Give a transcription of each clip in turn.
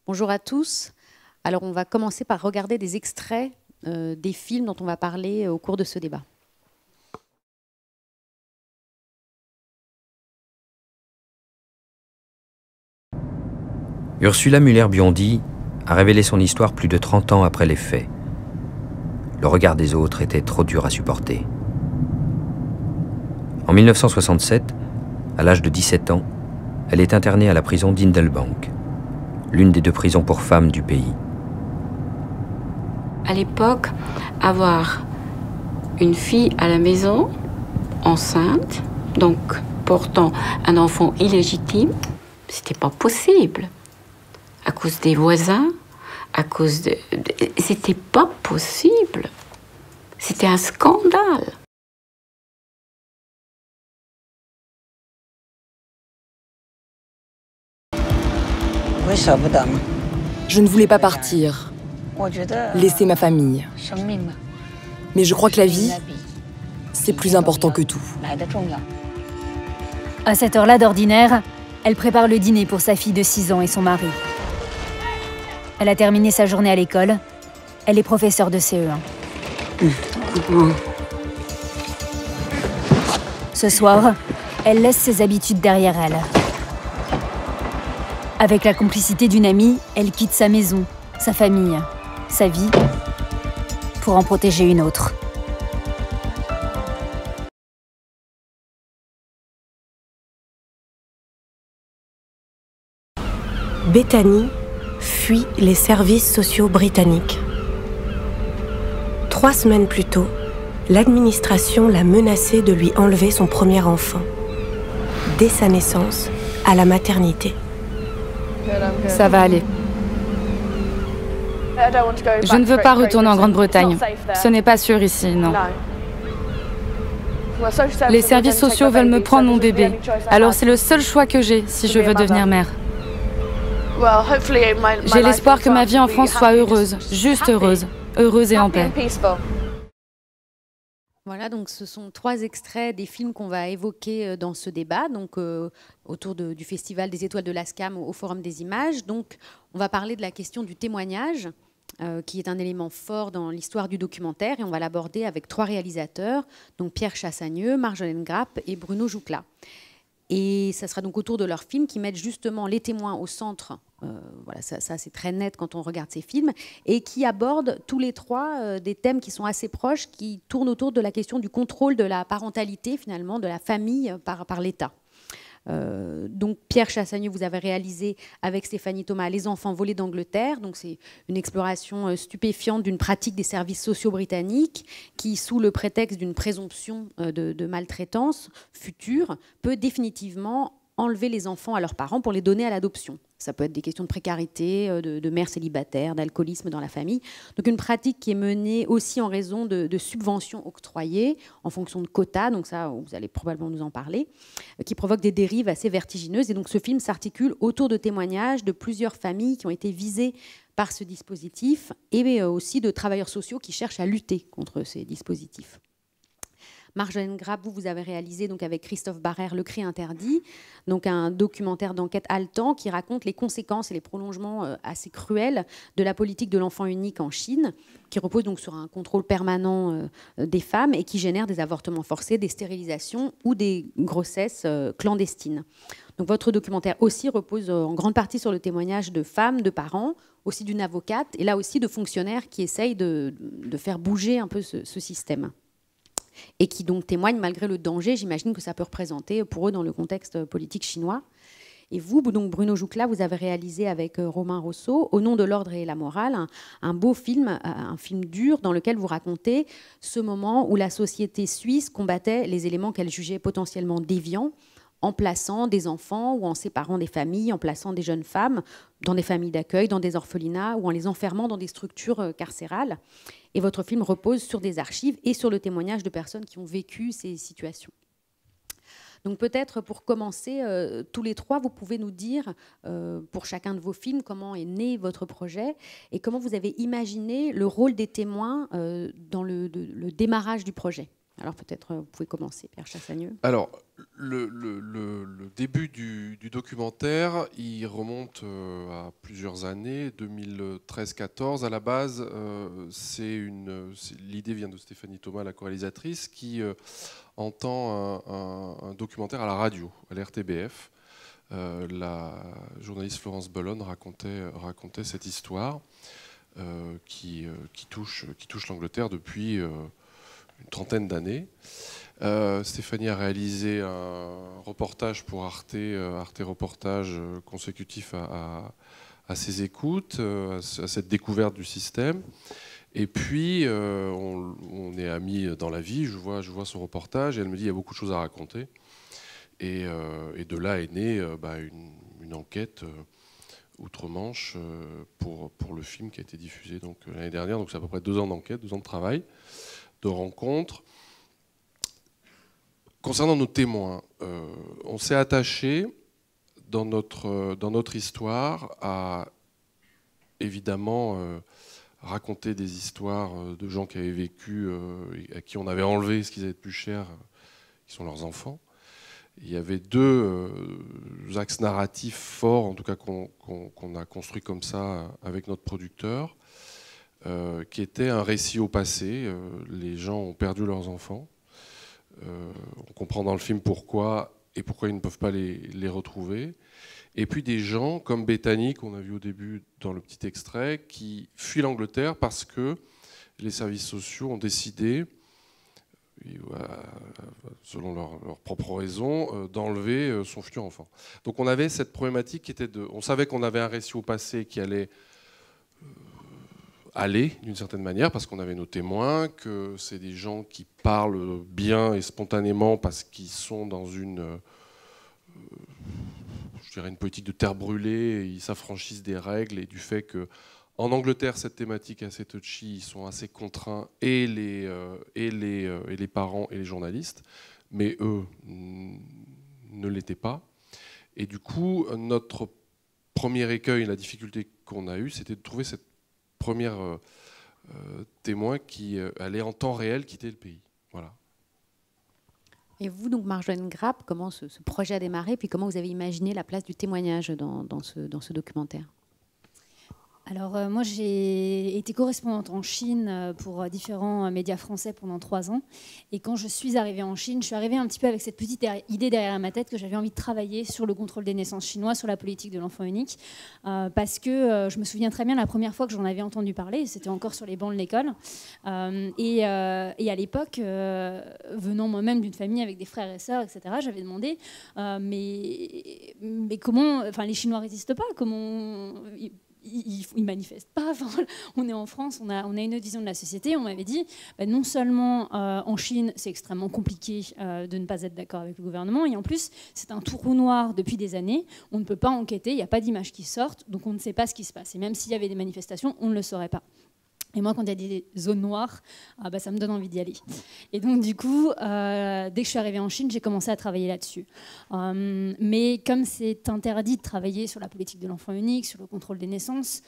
Bonjour à tous. Alors, on va commencer par regarder des extraits des films dont on va parler au cours de ce débat. Ursula Müller-Biondi a révélé son histoire plus de 30 ans après les faits. Le regard des autres était trop dur à supporter. En 1967, à l'âge de 17 ans, elle est internée à la prison d'Indelbank, l'une des 2 prisons pour femmes du pays. À l'époque, avoir une fille à la maison, enceinte, donc portant un enfant illégitime, c'était pas possible. À cause des voisins, à cause de... C'était pas possible. C'était un scandale. Je ne voulais pas partir, laisser ma famille. Mais je crois que la vie, c'est plus important que tout. À cette heure-là d'ordinaire, elle prépare le dîner pour sa fille de 6 ans et son mari. Elle a terminé sa journée à l'école. Elle est professeure de CE1. Ce soir, elle laisse ses habitudes derrière elle. Avec la complicité d'une amie, elle quitte sa maison, sa famille, sa vie, pour en protéger une autre. Bethany fuit les services sociaux britanniques. 3 semaines plus tôt, l'administration l'a menacée de lui enlever son premier enfant. Dès sa naissance, à la maternité. Ça va aller. Je ne veux pas retourner en Grande-Bretagne. Ce n'est pas sûr ici, non. Les services sociaux veulent me prendre mon bébé. Alors c'est le seul choix que j'ai si je veux devenir mère. J'ai l'espoir que ma vie en France soit heureuse, juste heureuse, heureuse et en paix. Voilà, donc ce sont 3 extraits des films qu'on va évoquer dans ce débat, donc autour du Festival des Étoiles de l'ASCAM au Forum des Images. Donc, on va parler de la question du témoignage, qui est un élément fort dans l'histoire du documentaire, et on va l'aborder avec 3 réalisateurs, donc Pierre Chassagneux, Marjolaine Grapp et Bruno Joucla. Et ça sera donc autour de leurs films qui mettent justement les témoins au centre. Voilà, ça c'est très net quand on regarde ces films, et qui abordent tous les 3 des thèmes qui sont assez proches, qui tournent autour de la question du contrôle de la parentalité, finalement, de la famille par l'État. Donc Pierre Chassagneux, vous avez réalisé avec Stéphanie Thomas Les enfants volés d'Angleterre. Donc c'est une exploration stupéfiante d'une pratique des services sociaux britanniques qui, sous le prétexte d'une présomption de maltraitance future, peut définitivement enlever les enfants à leurs parents pour les donner à l'adoption. Ça peut être des questions de précarité, de mères célibataires, d'alcoolisme dans la famille. Donc une pratique qui est menée aussi en raison de subventions octroyées en fonction de quotas, donc ça, vous allez probablement nous en parler, qui provoque des dérives assez vertigineuses. Et donc ce film s'articule autour de témoignages de plusieurs familles qui ont été visées par ce dispositif, et aussi de travailleurs sociaux qui cherchent à lutter contre ces dispositifs. Marjolaine Grapp, vous avez réalisé donc avec Christophe Barrère Le Cri interdit, donc un documentaire d'enquête haletant qui raconte les conséquences et les prolongements assez cruels de la politique de l'enfant unique en Chine, qui repose donc sur un contrôle permanent des femmes et qui génère des avortements forcés, des stérilisations ou des grossesses clandestines. Donc votre documentaire aussi repose en grande partie sur le témoignage de femmes, de parents, aussi d'une avocate, et là aussi de fonctionnaires qui essayent de faire bouger un peu ce système. Et qui donc témoignent malgré le danger, j'imagine, que ça peut représenter pour eux dans le contexte politique chinois. Et vous, donc Bruno Joucla, vous avez réalisé avec Romain Rousseau, Au nom de l'ordre et la morale, un beau film, un film dur, dans lequel vous racontez ce moment où la société suisse combattait les éléments qu'elle jugeait potentiellement déviants, en plaçant des enfants ou en séparant des familles, en plaçant des jeunes femmes dans des familles d'accueil, dans des orphelinats, ou en les enfermant dans des structures carcérales. Et votre film repose sur des archives et sur le témoignage de personnes qui ont vécu ces situations. Donc peut-être pour commencer, tous les 3, vous pouvez nous dire, pour chacun de vos films, comment est né votre projet et comment vous avez imaginé le rôle des témoins dans le démarrage du projet. Alors peut-être vous pouvez commencer, Pierre Chassagneux. Alors, le début du documentaire, il remonte à plusieurs années, 2013-14. À la base, l'idée vient de Stéphanie Thomas, la co-réalisatrice, qui entend un documentaire à la radio, à l'RTBF. La journaliste Florence Bellone racontait cette histoire qui touche l'Angleterre depuis une trentaine d'années. Stéphanie a réalisé un reportage pour Arte Reportage consécutif à ses écoutes, à cette découverte du système. Et puis, on est amis dans la vie, je vois son reportage, et elle me dit il y a beaucoup de choses à raconter. Et de là est née une enquête outre-Manche pour le film qui a été diffusé l'année dernière. Donc c'est à peu près 2 ans d'enquête, 2 ans de travail, de rencontres. Concernant nos témoins, on s'est attaché dans notre histoire à évidemment raconter des histoires de gens qui avaient vécu, à qui on avait enlevé ce qu'ils avaient de plus cher, qui sont leurs enfants. Il y avait 2 axes narratifs forts, en tout cas qu'on a construit comme ça avec notre producteur, qui était un récit au passé. Les gens ont perdu leurs enfants. On comprend dans le film pourquoi et pourquoi ils ne peuvent pas les retrouver. Et puis des gens comme Bethany, qu'on a vu au début dans le petit extrait, qui fuient l'Angleterre parce que les services sociaux ont décidé, selon leurs propres raisons, d'enlever son futur enfant. Donc on avait cette problématique qui était on savait qu'on avait un récit au passé qui allait aller d'une certaine manière parce qu'on avait nos témoins, que c'est des gens qui parlent bien et spontanément parce qu'ils sont dans une politique de terre brûlée, et ils s'affranchissent des règles et du fait que en Angleterre, cette thématique est assez touchy, ils sont assez contraints, et les parents et les journalistes, mais eux ne l'étaient pas. Et du coup, notre premier écueil, la difficulté qu'on a eue, c'était de trouver cette première témoin qui allait en temps réel quitter le pays. Voilà. Et vous, donc Marjolaine Grappe, comment ce projet a démarré, puis comment vous avez imaginé la place du témoignage dans ce documentaire ? Alors moi j'ai été correspondante en Chine pour différents médias français pendant 3 ans, et quand je suis arrivée en Chine, je suis arrivée un petit peu avec cette petite idée derrière ma tête que j'avais envie de travailler sur le contrôle des naissances chinois, sur la politique de l'enfant unique, parce que je me souviens très bien la première fois que j'en avais entendu parler, c'était encore sur les bancs de l'école, et à l'époque, venant moi-même d'une famille avec des frères et sœurs, etc., j'avais demandé mais comment, enfin les Chinois résistent pas, comment ils manifestent pas. Enfin, on est en France, on a une autre vision de la société. On m'avait dit, non seulement en Chine, c'est extrêmement compliqué de ne pas être d'accord avec le gouvernement, et en plus, c'est un trou noir depuis des années. On ne peut pas enquêter, il n'y a pas d'images qui sortent, donc on ne sait pas ce qui se passe. Et même s'il y avait des manifestations, on ne le saurait pas. Et moi, quand il y a des zones noires, ça me donne envie d'y aller. Et donc, du coup, dès que je suis arrivée en Chine, j'ai commencé à travailler là-dessus. Mais comme c'est interdit de travailler sur la politique de l'enfant unique, sur le contrôle des naissances,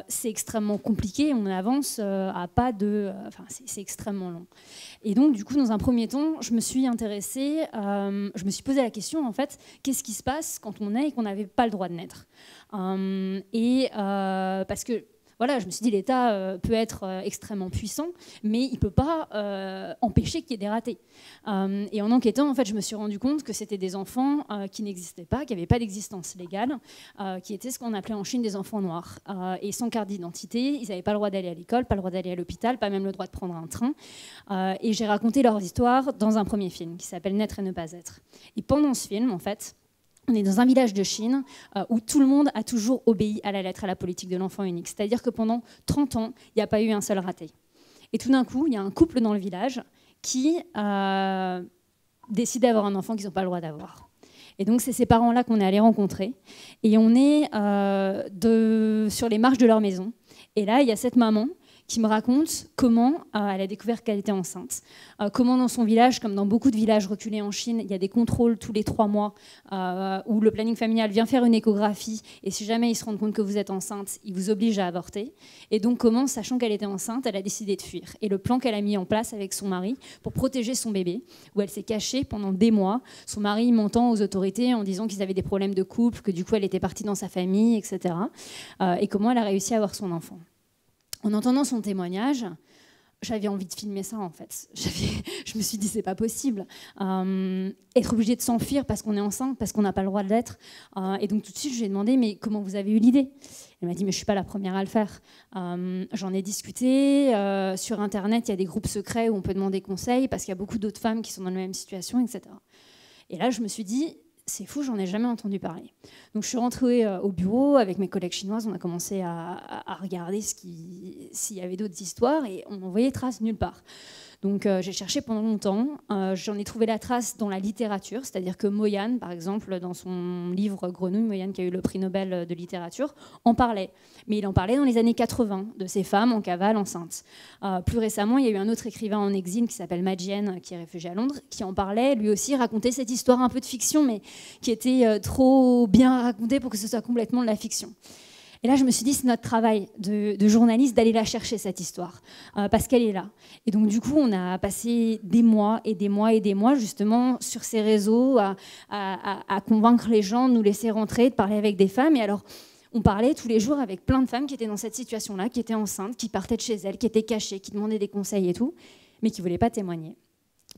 c'est extrêmement compliqué. On avance à pas de... c'est extrêmement long. Et donc, du coup, dans un premier temps, je me suis intéressée, je me suis posé la question, en fait, qu'est-ce qui se passe quand on naît et qu'on n'avait pas le droit de naître ? Parce que voilà, je me suis dit, l'État peut être extrêmement puissant, mais il ne peut pas empêcher qu'il y ait des ratés. Et en enquêtant, en fait, je me suis rendu compte que c'était des enfants qui n'existaient pas, qui n'avaient pas d'existence légale, qui étaient ce qu'on appelait en Chine des enfants noirs. Et sans carte d'identité, ils n'avaient pas le droit d'aller à l'école, pas le droit d'aller à l'hôpital, pas même le droit de prendre un train. Et j'ai raconté leurs histoires dans un premier film qui s'appelle « Naître et ne pas être ». Et pendant ce film, en fait, on est dans un village de Chine où tout le monde a toujours obéi à la lettre à la politique de l'enfant unique. C'est-à-dire que pendant 30 ans, il n'y a pas eu un seul raté. Et tout d'un coup, il y a un couple dans le village qui décide d'avoir un enfant qu'ils n'ont pas le droit d'avoir. Et donc, c'est ces parents-là qu'on est allés rencontrer. Et on est sur les marches de leur maison. Et là, il y a cette maman qui me raconte comment elle a découvert qu'elle était enceinte, comment dans son village, comme dans beaucoup de villages reculés en Chine, il y a des contrôles tous les 3 mois où le planning familial vient faire une échographie et si jamais ils se rendent compte que vous êtes enceinte, ils vous obligent à avorter. Et donc comment, sachant qu'elle était enceinte, elle a décidé de fuir. Et le plan qu'elle a mis en place avec son mari pour protéger son bébé, où elle s'est cachée pendant des mois, son mari mentant aux autorités en disant qu'ils avaient des problèmes de couple, que du coup elle était partie dans sa famille, etc. Et comment elle a réussi à avoir son enfant. En entendant son témoignage, j'avais envie de filmer ça en fait. Je me suis dit c'est pas possible. Être obligée de s'enfuir parce qu'on est enceinte, parce qu'on n'a pas le droit de l'être. Et donc tout de suite je lui ai demandé mais comment vous avez eu l'idée ? Elle m'a dit mais je suis pas la première à le faire. J'en ai discuté. Sur internet il y a des groupes secrets où on peut demander conseil parce qu'il y a beaucoup d'autres femmes qui sont dans la même situation, etc. Et là je me suis dit c'est fou, j'en ai jamais entendu parler. Donc je suis rentrée au bureau avec mes collègues chinoises, on a commencé à regarder s'il y avait d'autres histoires et on n'en voyait trace nulle part. Donc j'ai cherché pendant longtemps, j'en ai trouvé la trace dans la littérature, c'est-à-dire que Moyan, par exemple, dans son livre Grenouille, Moyan qui a eu le prix Nobel de littérature, en parlait. Mais il en parlait dans les années 80, de ces femmes en cavale enceintes. Plus récemment, il y a eu un autre écrivain en exil qui s'appelle Madjen, qui est réfugié à Londres, qui en parlait, lui aussi racontait cette histoire un peu de fiction, mais qui était trop bien racontée pour que ce soit complètement de la fiction. Et là, je me suis dit, c'est notre travail de journaliste d'aller la chercher, cette histoire, parce qu'elle est là. Et donc, du coup, on a passé des mois et des mois et des mois, justement, sur ces réseaux, à convaincre les gens de nous laisser rentrer, de parler avec des femmes. Et alors, on parlait tous les jours avec plein de femmes qui étaient dans cette situation-là, qui étaient enceintes, qui partaient de chez elles, qui étaient cachées, qui demandaient des conseils et tout, mais qui ne voulaient pas témoigner.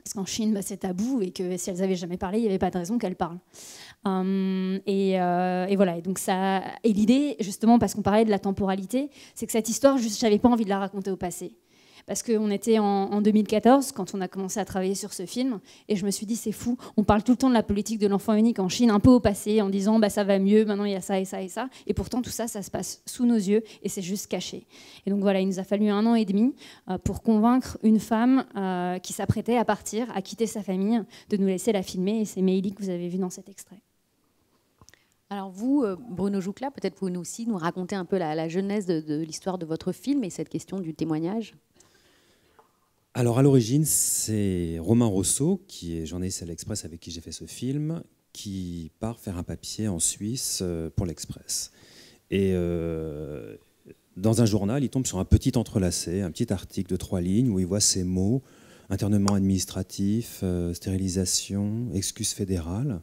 Parce qu'en Chine, c'est tabou et que si elles n'avaient jamais parlé, il n'y avait pas de raison qu'elles parlent. Et voilà. Et donc et l'idée, justement, parce qu'on parlait de la temporalité, c'est que cette histoire, je n'avais pas envie de la raconter au passé. Parce qu'on était en 2014, quand on a commencé à travailler sur ce film, et je me suis dit, c'est fou, on parle tout le temps de la politique de l'enfant unique en Chine, un peu au passé, en disant, bah, ça va mieux, maintenant il y a ça et ça et ça, et pourtant tout ça, ça se passe sous nos yeux, et c'est juste caché. Et donc voilà, il nous a fallu 1 an et demi pour convaincre une femme qui s'apprêtait à partir, à quitter sa famille, de nous laisser la filmer, et c'est Meili que vous avez vu dans cet extrait. Alors vous, Bruno Joucla, peut-être pouvez-vous aussi nous raconter un peu la genèse de l'histoire de votre film et cette question du témoignage. Alors à l'origine, c'est Romain Rousseau, qui est journaliste à l'Express avec qui j'ai fait ce film, qui part faire un papier en Suisse pour l'Express. Et dans un journal, il tombe sur un petit entrelacé, un petit article de 3 lignes où il voit ces mots: internement administratif, stérilisation, excuse fédérale.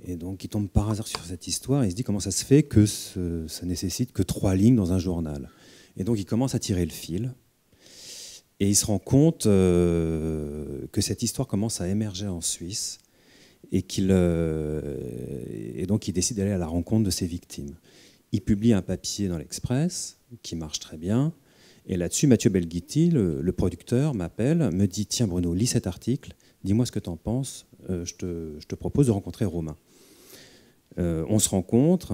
Et donc il tombe par hasard sur cette histoire et il se dit comment ça se fait que ça nécessite que 3 lignes dans un journal. Et donc il commence à tirer le fil. Et il se rend compte que cette histoire commence à émerger en Suisse et donc il décide d'aller à la rencontre de ses victimes. Il publie un papier dans l'Express qui marche très bien. Et là-dessus, Mathieu Belghiti, le producteur, m'appelle, me dit « Tiens Bruno, lis cet article, dis-moi ce que tu en penses, je te propose de rencontrer Romain ». On se rencontre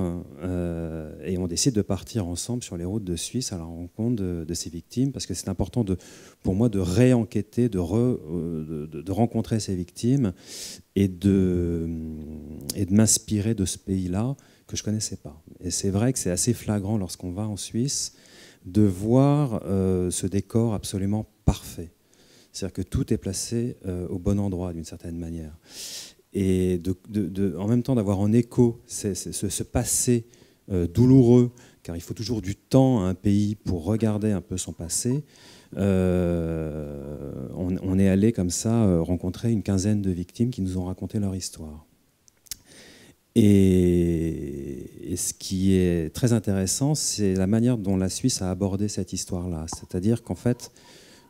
et on décide de partir ensemble sur les routes de Suisse à la rencontre de ces victimes, parce que c'est important pour moi de réenquêter, de rencontrer ces victimes et de m'inspirer de ce pays-là que je ne connaissais pas. Et c'est vrai que c'est assez flagrant lorsqu'on va en Suisse de voir ce décor absolument parfait. C'est-à-dire que tout est placé au bon endroit d'une certaine manière. Et en même temps d'avoir en écho ce passé douloureux, car il faut toujours du temps à un pays pour regarder un peu son passé. On est allé comme ça rencontrer une quinzaine de victimes qui nous ont raconté leur histoire. Et ce qui est très intéressant, c'est la manière dont la Suisse a abordé cette histoire-là. C'est-à-dire qu'en fait,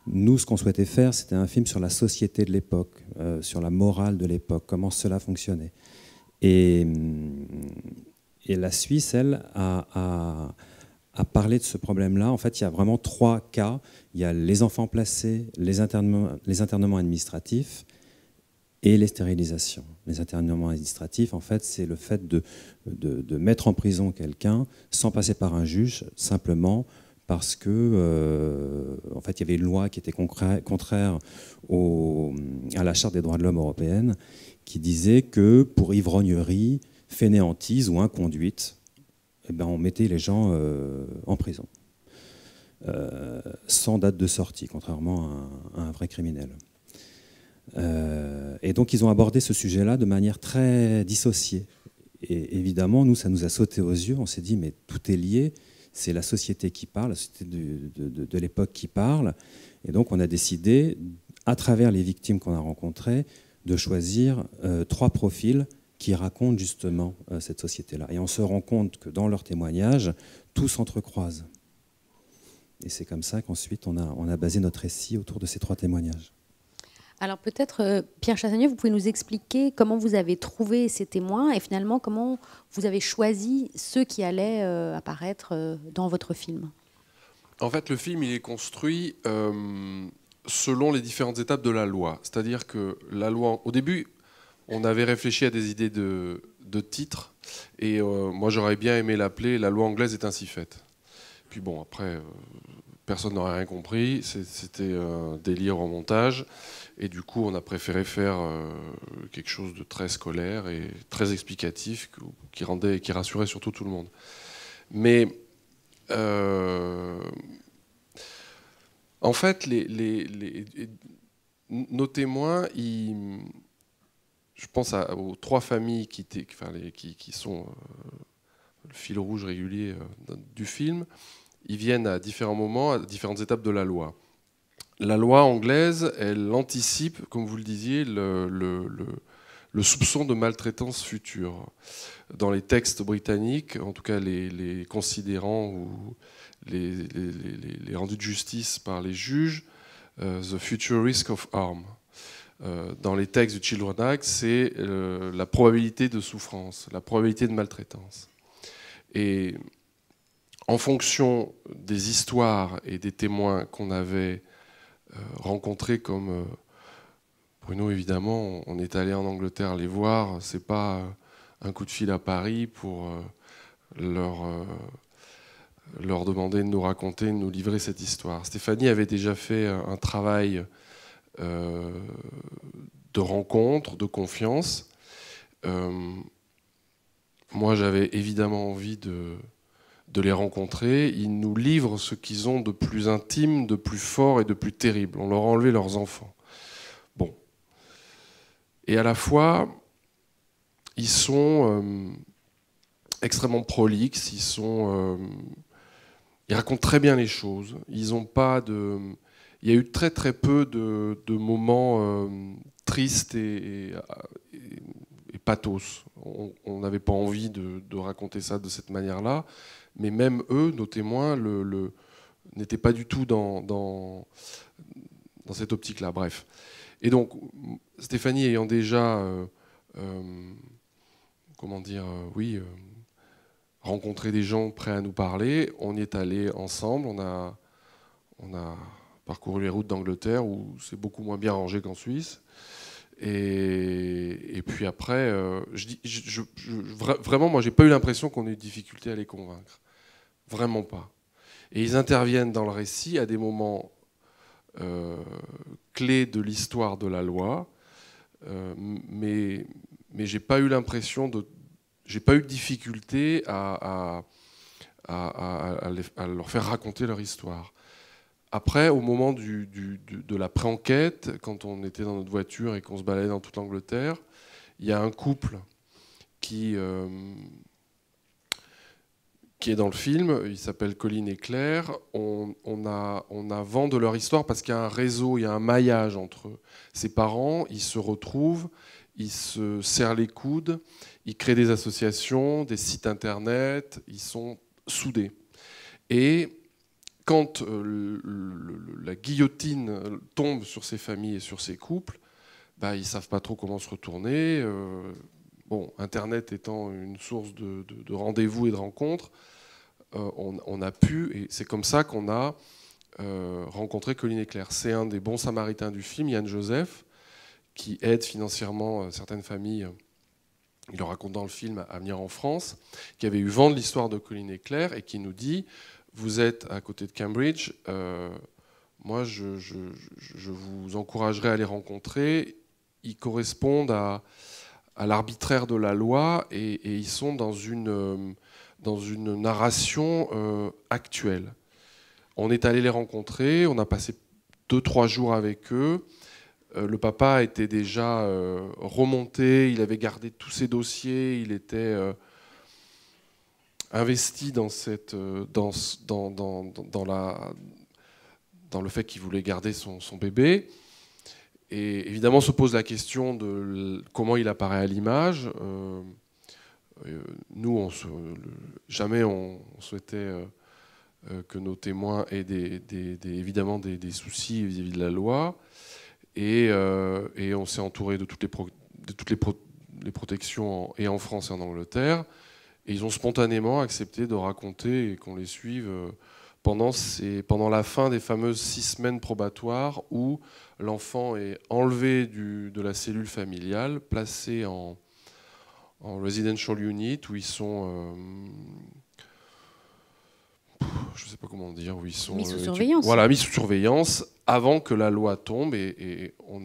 nous, ce qu'on souhaitait faire, c'était un film sur la société de l'époque, sur la morale de l'époque, comment cela fonctionnait. Et la Suisse, elle, a parlé de ce problème-là. En fait, il y a vraiment 3 cas. Il y a les enfants placés, les internements administratifs et les stérilisations. Les internements administratifs, en fait, c'est le fait de mettre en prison quelqu'un sans passer par un juge, simplement parce que, en fait, il y avait une loi qui était contraire à la Charte des droits de l'homme européenne, qui disait que pour ivrognerie, fainéantise ou inconduite, eh ben, on mettait les gens en prison. sans date de sortie, contrairement à un vrai criminel. Et donc ils ont abordé ce sujet-là de manière très dissociée. Et évidemment, nous, ça nous a sauté aux yeux. On s'est dit, mais tout est lié. C'est la société qui parle, la société de l'époque qui parle. Et donc on a décidé, à travers les victimes qu'on a rencontrées, de choisir 3 profils qui racontent justement cette société-là. Et on se rend compte que dans leurs témoignages, tout s'entrecroise. Et c'est comme ça qu'ensuite on a basé notre récit autour de ces 3 témoignages. Alors peut-être, Pierre Chassagneux, vous pouvez nous expliquer comment vous avez trouvé ces témoins et finalement comment vous avez choisi ceux qui allaient apparaître dans votre film. En fait, le film il est construit selon les différentes étapes de la loi. C'est-à-dire que la loi, au début, on avait réfléchi à des idées de titres et moi j'aurais bien aimé l'appeler « La loi anglaise est ainsi faite ». Puis bon, après, personne n'aurait rien compris, c'était un délire en montage. Et du coup, on a préféré faire quelque chose de très scolaire et très explicatif, qui rassurait surtout tout le monde. Mais en fait, nos témoins, je pense aux 3 familles qui sont le fil rouge régulier du film. Ils viennent à différents moments, à différentes étapes de la loi. La loi anglaise, elle anticipe, comme vous le disiez, le soupçon de maltraitance future. Dans les textes britanniques, en tout cas les considérants ou les rendus de justice par les juges, the future risk of harm. Dans les textes du Children's Act, c'est la probabilité de souffrance, la probabilité de maltraitance. Et en fonction des histoires et des témoins qu'on avait rencontrés, comme Bruno, évidemment, on est allé en Angleterre les voir, c'est pas un coup de fil à Paris pour leur demander de nous raconter, de nous livrer cette histoire. Stéphanie avait déjà fait un travail de rencontre, de confiance. Moi, j'avais évidemment envie de les rencontrer. Ils nous livrent ce qu'ils ont de plus intime, de plus fort et de plus terrible. On leur a enlevé leurs enfants. Bon. Et à la fois, ils sont extrêmement prolixes, ils racontent très bien les choses. Ils ont pas de... Il y a eu très très peu de moments tristes et pathos. On n'avait pas envie de raconter ça de cette manière-là. Mais même eux, nos témoins, n'étaient pas du tout dans cette optique-là. Bref. Et donc, Stéphanie ayant déjà, rencontré des gens prêts à nous parler, on y est allé ensemble. On a parcouru les routes d'Angleterre où c'est beaucoup moins bien rangé qu'en Suisse. Et puis après, vraiment, moi, j'ai pas eu l'impression qu'on ait eu de difficulté à les convaincre. Vraiment pas. Et ils interviennent dans le récit à des moments clés de l'histoire de la loi, mais j'ai pas eu l'impression j'ai pas eu de difficulté à leur faire raconter leur histoire. Après, au moment de la pré-enquête, quand on était dans notre voiture et qu'on se baladait dans toute l'Angleterre, il y a un couple qui est dans le film, il s'appelle Colline et Claire. On a vent de leur histoire parce qu'il y a un réseau, il y a un maillage entre eux. Ces parents, ils se retrouvent, ils se serrent les coudes, ils créent des associations, des sites internet, ils sont soudés. Et quand la guillotine tombe sur ces familles et sur ces couples, ils ne savent pas trop comment se retourner. Internet étant une source de rendez-vous et de rencontres, on a pu, et c'est comme ça qu'on a rencontré Colline et Claire. C'est un des bons samaritains du film, Yann Joseph, qui aide financièrement certaines familles, il le raconte dans le film, à venir en France, qui avait eu vent de l'histoire de Colline et Claire et qui nous dit: vous êtes à côté de Cambridge, moi je vous encouragerais à les rencontrer, ils correspondent à l'arbitraire de la loi et ils sont dans une narration actuelle. On est allé les rencontrer, on a passé 2-3 jours avec eux. Le papa était déjà remonté, il avait gardé tous ses dossiers, il était investi dans le fait qu'il voulait garder son bébé. Et évidemment, se pose la question de comment il apparaît à l'image. Nous, jamais on souhaitait que nos témoins aient évidemment des soucis vis-à-vis de la loi. Et on s'est entouré de toutes les protections et en France et en Angleterre. Et ils ont spontanément accepté de raconter et qu'on les suive pendant la fin des fameuses 6 semaines probatoires où l'enfant est enlevé de la cellule familiale, placé en residential unit, où ils sont... je ne sais pas comment dire, où ils sont... Mis sous surveillance. Voilà, mis sous surveillance avant que la loi tombe. Et on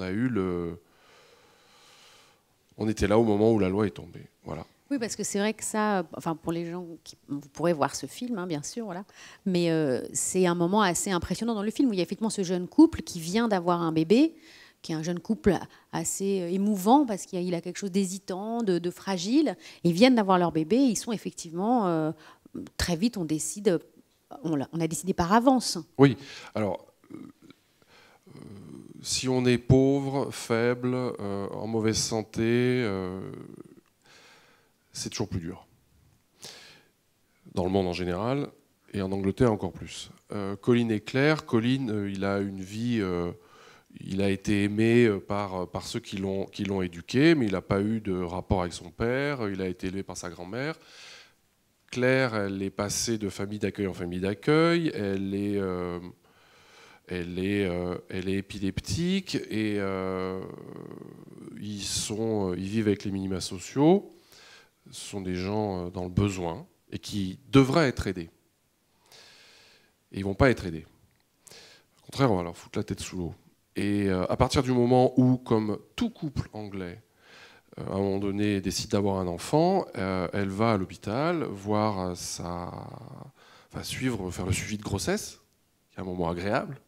était là au moment où la loi est tombée. Voilà. Oui, parce que c'est vrai que ça, enfin pour les gens vous pourrez voir ce film, hein, bien sûr, voilà. Mais c'est un moment assez impressionnant dans le film où il y a effectivement ce jeune couple qui vient d'avoir un bébé, qui est un jeune couple assez émouvant parce qu'il a quelque chose d'hésitant, de fragile. Ils viennent d'avoir leur bébé, ils sont effectivement très vite, on a décidé par avance. Oui, alors si on est pauvre, faible, en mauvaise santé, c'est toujours plus dur. Dans le monde en général, et en Angleterre encore plus. Colin est clair. Colin, il a une vie, il a été aimé par ceux qui l'ont éduqué, mais il n'a pas eu de rapport avec son père, il a été élevé par sa grand-mère. Claire, elle est passée de famille d'accueil en famille d'accueil, elle est épileptique, et ils vivent avec les minima sociaux. Ce sont des gens dans le besoin et qui devraient être aidés. Et ils ne vont pas être aidés. Au contraire, on va leur foutre la tête sous l'eau. Et à partir du moment où, comme tout couple anglais, à un moment donné, décide d'avoir un enfant, elle va à l'hôpital faire le suivi de grossesse, qui est un moment agréable.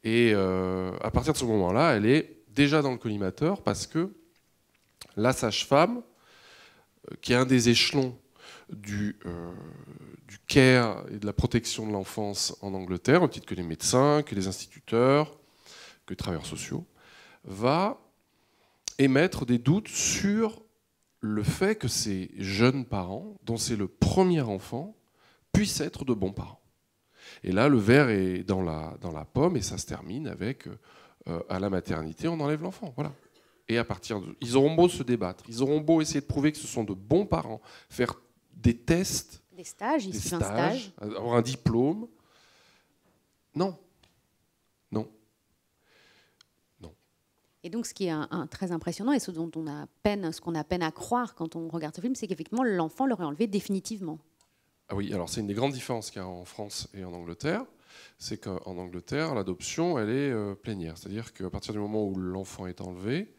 Et à partir de ce moment-là, elle est déjà dans le collimateur parce que la sage-femme, qui est un des échelons du care et de la protection de l'enfance en Angleterre, au titre que les médecins, que les instituteurs, que les travailleurs sociaux, va émettre des doutes sur le fait que ces jeunes parents, dont c'est le premier enfant, puissent être de bons parents. Et là, le verre est dans la pomme et ça se termine avec, à la maternité, on enlève l'enfant. Voilà. Et à partir ils auront beau se débattre, ils auront beau essayer de prouver que ce sont de bons parents, faire des tests, des stages, ici un stage, avoir un diplôme. Non. Et donc, ce qui est très impressionnant et ce qu'on a peine à croire quand on regarde ce film, c'est qu'effectivement, l'enfant l'aurait enlevé définitivement. Ah oui, alors c'est une des grandes différences qu'il y a en France et en Angleterre. C'est qu'en Angleterre, l'adoption, elle est plénière. C'est-à-dire qu'à partir du moment où l'enfant est enlevé,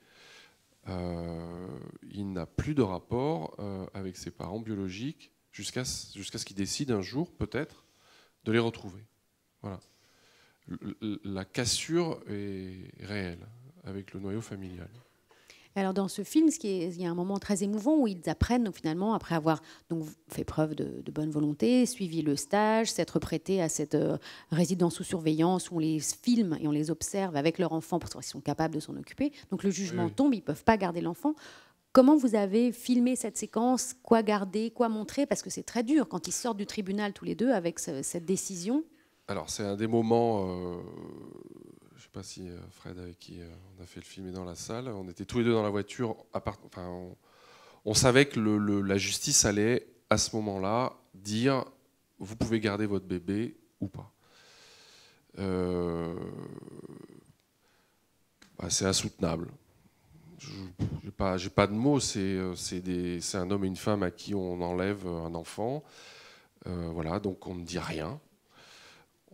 il n'a plus de rapport avec ses parents biologiques jusqu'à ce qu'il décide un jour, peut-être, de les retrouver. Voilà. La cassure est réelle avec le noyau familial. Alors dans ce film, il y a un moment très émouvant où ils apprennent finalement, après avoir donc fait preuve de bonne volonté, suivi le stage, s'être prêtés à cette résidence sous surveillance où on les filme et on les observe avec leur enfant pour savoir s'ils sont capables de s'en occuper. Donc le jugement tombe, ils ne peuvent pas garder l'enfant. Comment vous avez filmé cette séquence? Quoi garder, quoi montrer? Parce que c'est très dur quand ils sortent du tribunal tous les deux avec cette décision. Alors c'est un des moments... je ne sais pas si Fred, avec qui on a fait le film, est dans la salle. On était tous les deux dans la voiture. On savait que la justice allait, à ce moment-là, dire « vous pouvez garder votre bébé ou pas ». C'est insoutenable. J'ai pas de mots. C'est un homme et une femme à qui on enlève un enfant. Voilà, donc on ne dit rien.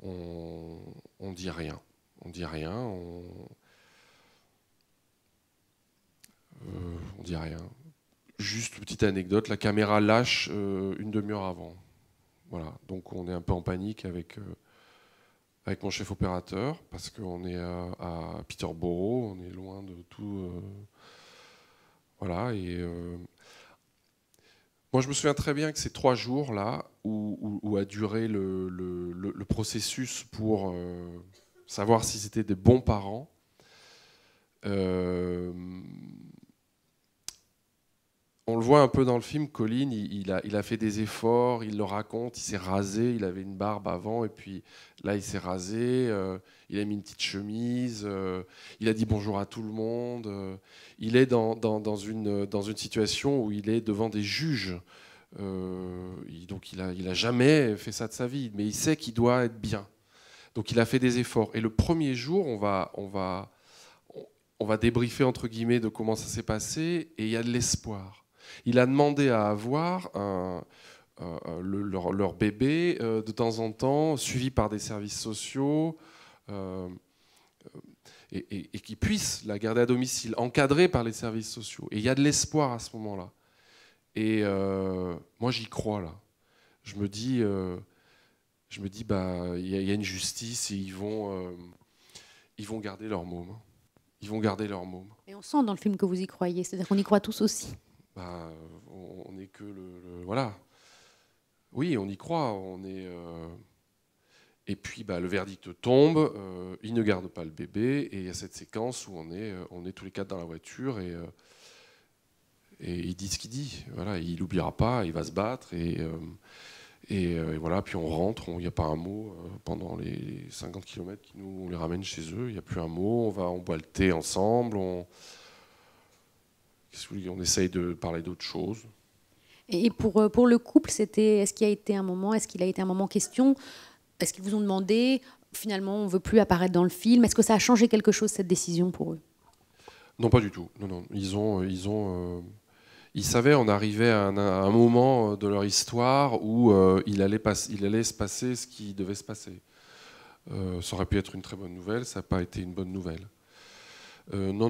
On dit rien. On dit rien, on dit rien. Juste petite anecdote, la caméra lâche une demi-heure avant. Voilà, donc on est un peu en panique avec avec mon chef opérateur, parce qu'on est à Peterborough, on est loin de tout. Voilà, et moi je me souviens très bien que ces 3 jours-là, où a duré le processus pour savoir si c'était des bons parents, on le voit un peu dans le film, Colin, il a fait des efforts, il le raconte, il s'est rasé, il avait une barbe avant, et puis là il s'est rasé, il a mis une petite chemise, il a dit bonjour à tout le monde, il est dans une situation où il est devant des juges, donc il a jamais fait ça de sa vie, mais il sait qu'il doit être bien. Donc il a fait des efforts. Et le premier jour, on va débriefer entre guillemets de comment ça s'est passé, et il y a de l'espoir. Il a demandé à avoir leur bébé de temps en temps, suivi par des services sociaux, et qu'ils puissent la garder à domicile, encadrée par les services sociaux. Et il y a de l'espoir à ce moment-là. Et moi, j'y crois, là. Je me dis, bah, il y a une justice, et ils vont garder leur môme. Ils vont garder leur môme. Et on sent dans le film que vous y croyez, c'est-à-dire qu'on y croit tous aussi. Bah, on n'est que voilà. Oui, on y croit. Et puis, bah, le verdict tombe. Il ne garde pas le bébé, et il y a cette séquence où on est tous les 4 dans la voiture, et il dit ce qu'il dit. Voilà, il n'oubliera pas. Il va se battre, et voilà. Puis on rentre. Il n'y a pas un mot pendant les 50 km qui on les ramène chez eux. Il n'y a plus un mot. On boit le thé ensemble. On essaye de parler d'autre chose. Et pour le couple, est-ce qu'il a été un moment question? Est-ce qu'ils vous ont demandé, finalement, on ne veut plus apparaître dans le film? Est-ce que ça a changé quelque chose, cette décision, pour eux? Non, pas du tout. Non. Ils savaient, on arrivait à un moment de leur histoire où il allait se passer ce qui devait se passer. Ça aurait pu être une très bonne nouvelle, ça n'a pas été une bonne nouvelle. Non,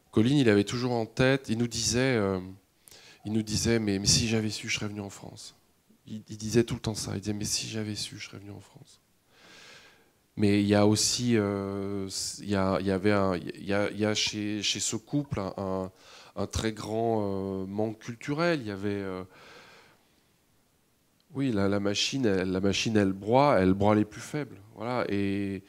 Colin, il avait toujours en tête, il nous disait, mais si j'avais su, je serais venu en France. Il disait tout le temps ça, il disait, mais si j'avais su, je serais venu en France. Mais il y a aussi, il y a chez ce couple un très grand manque culturel. Il y avait, oui, la machine, elle broie les plus faibles. Voilà, et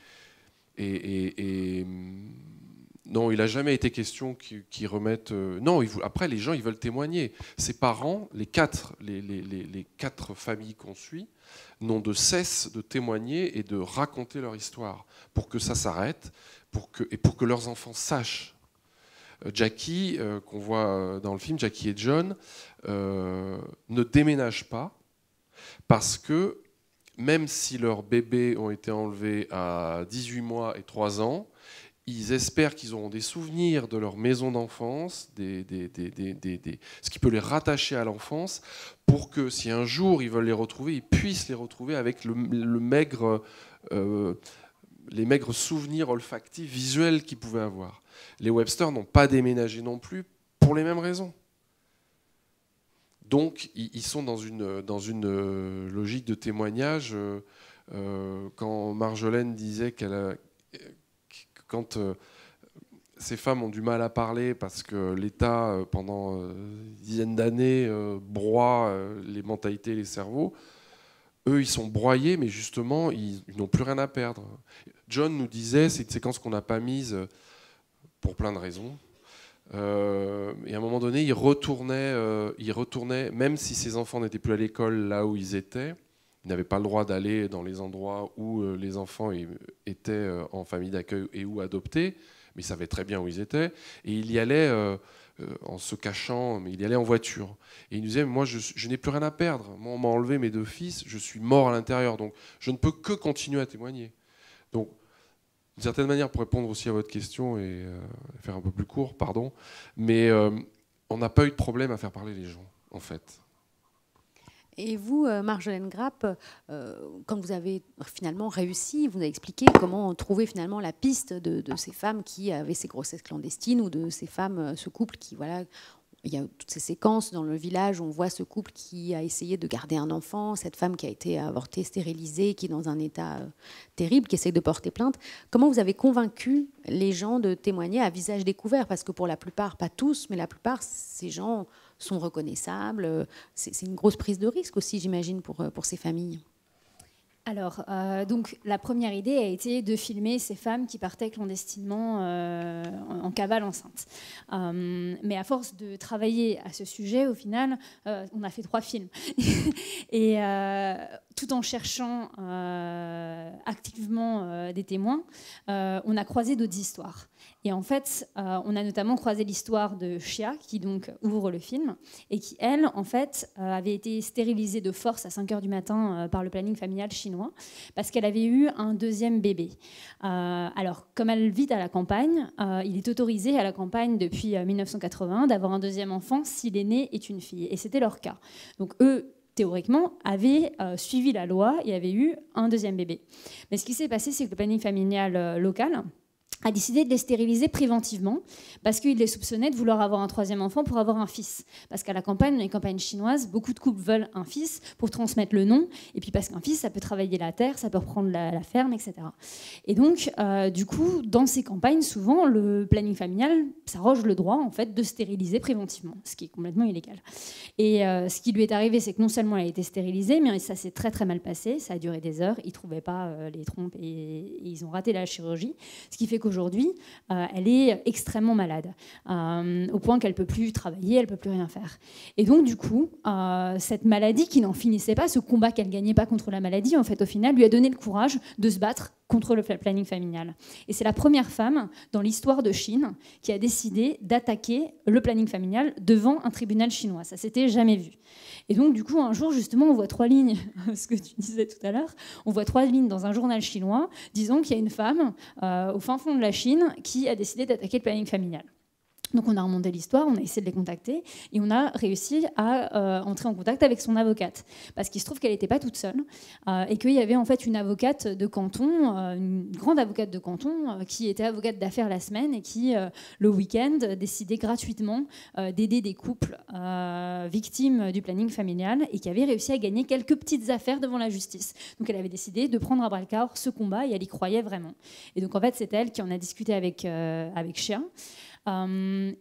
non, il n'a jamais été question qu'ils remettent. Non, après, les gens, ils veulent témoigner. Ses parents, les 4 familles qu'on suit, n'ont de cesse de témoigner et de raconter leur histoire pour que ça s'arrête, pour que leurs enfants sachent. Jackie, qu'on voit dans le film, Jackie et John, ne déménagent pas parce que même si leurs bébés ont été enlevés à 18 mois et 3 ans, ils espèrent qu'ils auront des souvenirs de leur maison d'enfance, ce qui peut les rattacher à l'enfance, pour que si un jour ils veulent les retrouver, ils puissent les retrouver avec les maigres souvenirs olfactifs, visuels qu'ils pouvaient avoir. Les Webster n'ont pas déménagé non plus pour les mêmes raisons. Donc ils sont dans une logique de témoignage. Quand Marjolaine disait quand ces femmes ont du mal à parler parce que l'État, pendant une dizaine d'années, broie les mentalités et les cerveaux, eux, ils sont broyés, mais justement, ils n'ont plus rien à perdre. John nous disait, c'est une séquence qu'on n'a pas mise pour plein de raisons. Et à un moment donné, il retournait, même si ses enfants n'étaient plus à l'école là où ils étaient, ils n'avaient pas le droit d'aller dans les endroits où les enfants étaient en famille d'accueil et ou adoptés, mais ils savaient très bien où ils étaient. Et il y allait en se cachant, mais il y allait en voiture. Et il nous disait, moi, je n'ai plus rien à perdre. Moi, on m'a enlevé mes 2 fils, je suis mort à l'intérieur, donc je ne peux que continuer à témoigner. Donc, d'une certaine manière, pour répondre aussi à votre question et faire un peu plus court, pardon, mais on n'a pas eu de problème à faire parler les gens, en fait. Et vous, Marjolaine Grapp, quand vous avez finalement réussi, vous avez expliqué comment trouver finalement la piste de ces femmes qui avaient ces grossesses clandestines ou de ces femmes, ce couple qui, voilà, il y a toutes ces séquences dans le village où on voit ce couple qui a essayé de garder un enfant, cette femme qui a été avortée, stérilisée, qui est dans un état terrible, qui essaye de porter plainte. Comment vous avez convaincu les gens de témoigner à visage découvert? Parce que pour la plupart, pas tous, mais la plupart, ces gens sont reconnaissables. C'est une grosse prise de risque aussi, j'imagine, pour ces familles. Alors, donc, la première idée a été de filmer ces femmes qui partaient clandestinement en cavale enceinte. Mais à force de travailler à ce sujet, au final, on a fait 3 films. Et tout en cherchant activement des témoins, on a croisé d'autres histoires. Et en fait, on a notamment croisé l'histoire de Xia, qui donc ouvre le film, et qui, elle, en fait, avait été stérilisée de force à 5 h du matin par le planning familial chinois, parce qu'elle avait eu un 2e bébé. Alors, comme elle vit à la campagne, il est autorisé à la campagne depuis 1980 d'avoir un 2e enfant si l'aîné est une fille. Et c'était leur cas. Donc, eux, théoriquement, avaient suivi la loi et avaient eu un 2e bébé. Mais ce qui s'est passé, c'est que le planning familial local a décidé de les stériliser préventivement parce qu'il les soupçonnait de vouloir avoir un 3e enfant pour avoir un fils. Parce qu'à la campagne, dans les campagnes chinoises, beaucoup de couples veulent un fils pour transmettre le nom, et puis parce qu'un fils, ça peut travailler la terre, ça peut reprendre la ferme, etc. Et donc, du coup, dans ces campagnes, souvent, le planning familial s'arroge le droit, en fait, de stériliser préventivement, ce qui est complètement illégal. Et ce qui lui est arrivé, c'est que non seulement elle a été stérilisée, mais ça s'est très très mal passé, ça a duré des heures, ils ne trouvaient pas les trompes et ils ont raté la chirurgie, ce qui fait qu'aujourd'hui, elle est extrêmement malade, au point qu'elle ne peut plus travailler, elle ne peut plus rien faire. Et donc, du coup, cette maladie qui n'en finissait pas, ce combat qu'elle ne gagnait pas contre la maladie, en fait, au final, lui a donné le courage de se battre contre le planning familial. Et c'est la première femme dans l'histoire de Chine qui a décidé d'attaquer le planning familial devant un tribunal chinois. Ça s'était jamais vu. Et donc, du coup, un jour, justement, on voit 3 lignes, ce que tu disais tout à l'heure, on voit 3 lignes dans un journal chinois disant qu'il y a une femme au fin fond de la Chine qui a décidé d'attaquer le planning familial. Donc on a remonté l'histoire, on a essayé de les contacter et on a réussi à entrer en contact avec son avocate. Parce qu'il se trouve qu'elle n'était pas toute seule et qu'il y avait en fait une avocate de canton, une grande avocate de canton qui était avocate d'affaires la semaine et qui, le week-end, décidait gratuitement d'aider des couples victimes du planning familial et qui avait réussi à gagner quelques petites affaires devant la justice. Donc elle avait décidé de prendre à bras-le-corps ce combat et elle y croyait vraiment. Et donc en fait c'est elle qui en a discuté avec Xia.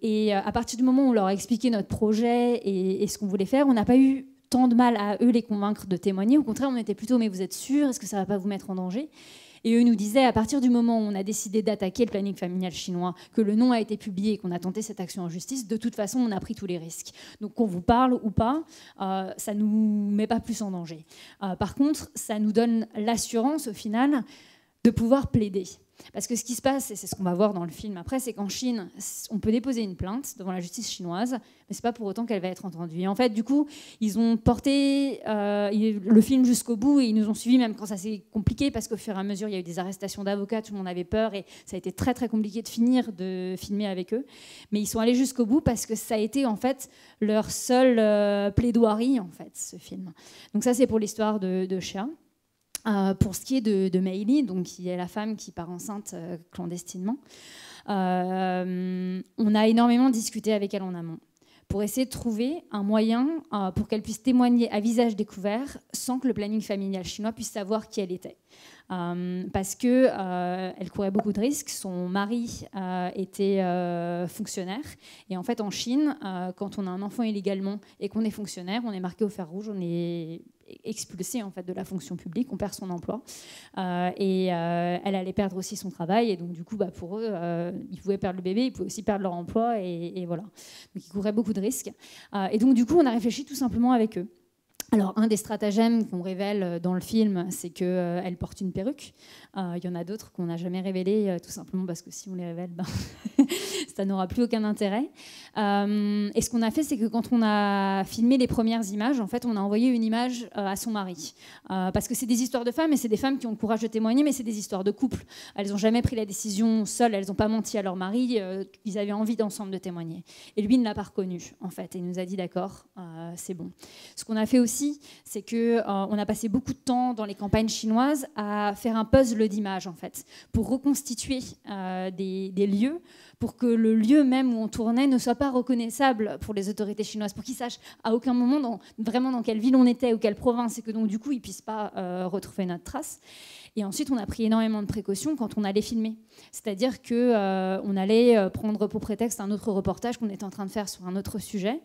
Et à partir du moment où on leur a expliqué notre projet et ce qu'on voulait faire, on n'a pas eu tant de mal à eux les convaincre de témoigner. Au contraire, on était plutôt « mais vous êtes sûrs? Est-ce que ça ne va pas vous mettre en danger ?» Et eux nous disaient, à partir du moment où on a décidé d'attaquer le planning familial chinois, que le nom a été publié et qu'on a tenté cette action en justice, de toute façon, on a pris tous les risques. Donc qu'on vous parle ou pas, ça ne nous met pas plus en danger. Par contre, ça nous donne l'assurance, au final, de pouvoir plaider. Parce que ce qui se passe, et c'est ce qu'on va voir dans le film après, c'est qu'en Chine, on peut déposer une plainte devant la justice chinoise, mais ce n'est pas pour autant qu'elle va être entendue. Et en fait, du coup, ils ont porté le film jusqu'au bout et ils nous ont suivis même quand ça s'est compliqué, parce qu'au fur et à mesure, il y a eu des arrestations d'avocats, tout le monde avait peur et ça a été très très compliqué de finir de filmer avec eux. Mais ils sont allés jusqu'au bout parce que ça a été en fait leur seule plaidoirie, en fait, ce film. Donc ça, c'est pour l'histoire de Xia. Pour ce qui est de Meili, donc qui est la femme qui part enceinte clandestinement, on a énormément discuté avec elle en amont pour essayer de trouver un moyen pour qu'elle puisse témoigner à visage découvert sans que le planning familial chinois puisse savoir qui elle était. Parce qu'elle courait beaucoup de risques. Son mari était fonctionnaire. Et en fait, en Chine, quand on a un enfant illégalement et qu'on est fonctionnaire, on est marqué au fer rouge, on est expulsé en fait, de la fonction publique, on perd son emploi. Et elle allait perdre aussi son travail. Et donc, du coup, pour eux, ils pouvaient perdre le bébé, ils pouvaient aussi perdre leur emploi. Et voilà. Donc, ils couraient beaucoup de risques. Et donc, du coup, on a réfléchi tout simplement avec eux. Alors, un des stratagèmes qu'on révèle dans le film, c'est qu'elle porte une perruque. Il y en a d'autres qu'on n'a jamais révélées, tout simplement parce que si on les révèle, ça n'aura plus aucun intérêt. Et ce qu'on a fait, c'est que quand on a filmé les premières images, en fait, on a envoyé une image à son mari. Parce que c'est des histoires de femmes, et c'est des femmes qui ont le courage de témoigner, mais c'est des histoires de couple. Elles n'ont jamais pris la décision seules, elles n'ont pas menti à leur mari, ils avaient envie d'ensemble de témoigner. Et lui, il ne l'a pas reconnu, en fait, et il nous a dit, d'accord, c'est bon. Ce qu'on a fait aussi, aussi, c'est que on a passé beaucoup de temps dans les campagnes chinoises à faire un puzzle d'images, en fait, pour reconstituer des lieux, pour que le lieu même où on tournait ne soit pas reconnaissable pour les autorités chinoises, pour qu'ils sachent à aucun moment vraiment dans quelle ville on était ou quelle province, et que donc du coup ils puissent pas retrouver notre trace. Et ensuite, on a pris énormément de précautions quand on allait filmer. C'est-à-dire qu'on allait prendre pour prétexte un autre reportage qu'on était en train de faire sur un autre sujet.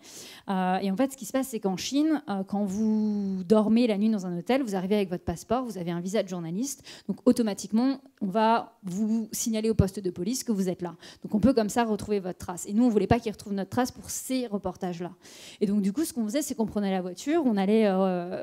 Et en fait, ce qui se passe, c'est qu'en Chine, quand vous dormez la nuit dans un hôtel, vous arrivez avec votre passeport, vous avez un visa de journaliste. Donc, automatiquement, on va vous signaler au poste de police que vous êtes là. Donc, on peut comme ça retrouver votre trace. Et nous, on ne voulait pas qu'ils retrouvent notre trace pour ces reportages-là. Et donc, du coup, ce qu'on faisait, c'est qu'on prenait la voiture, on allait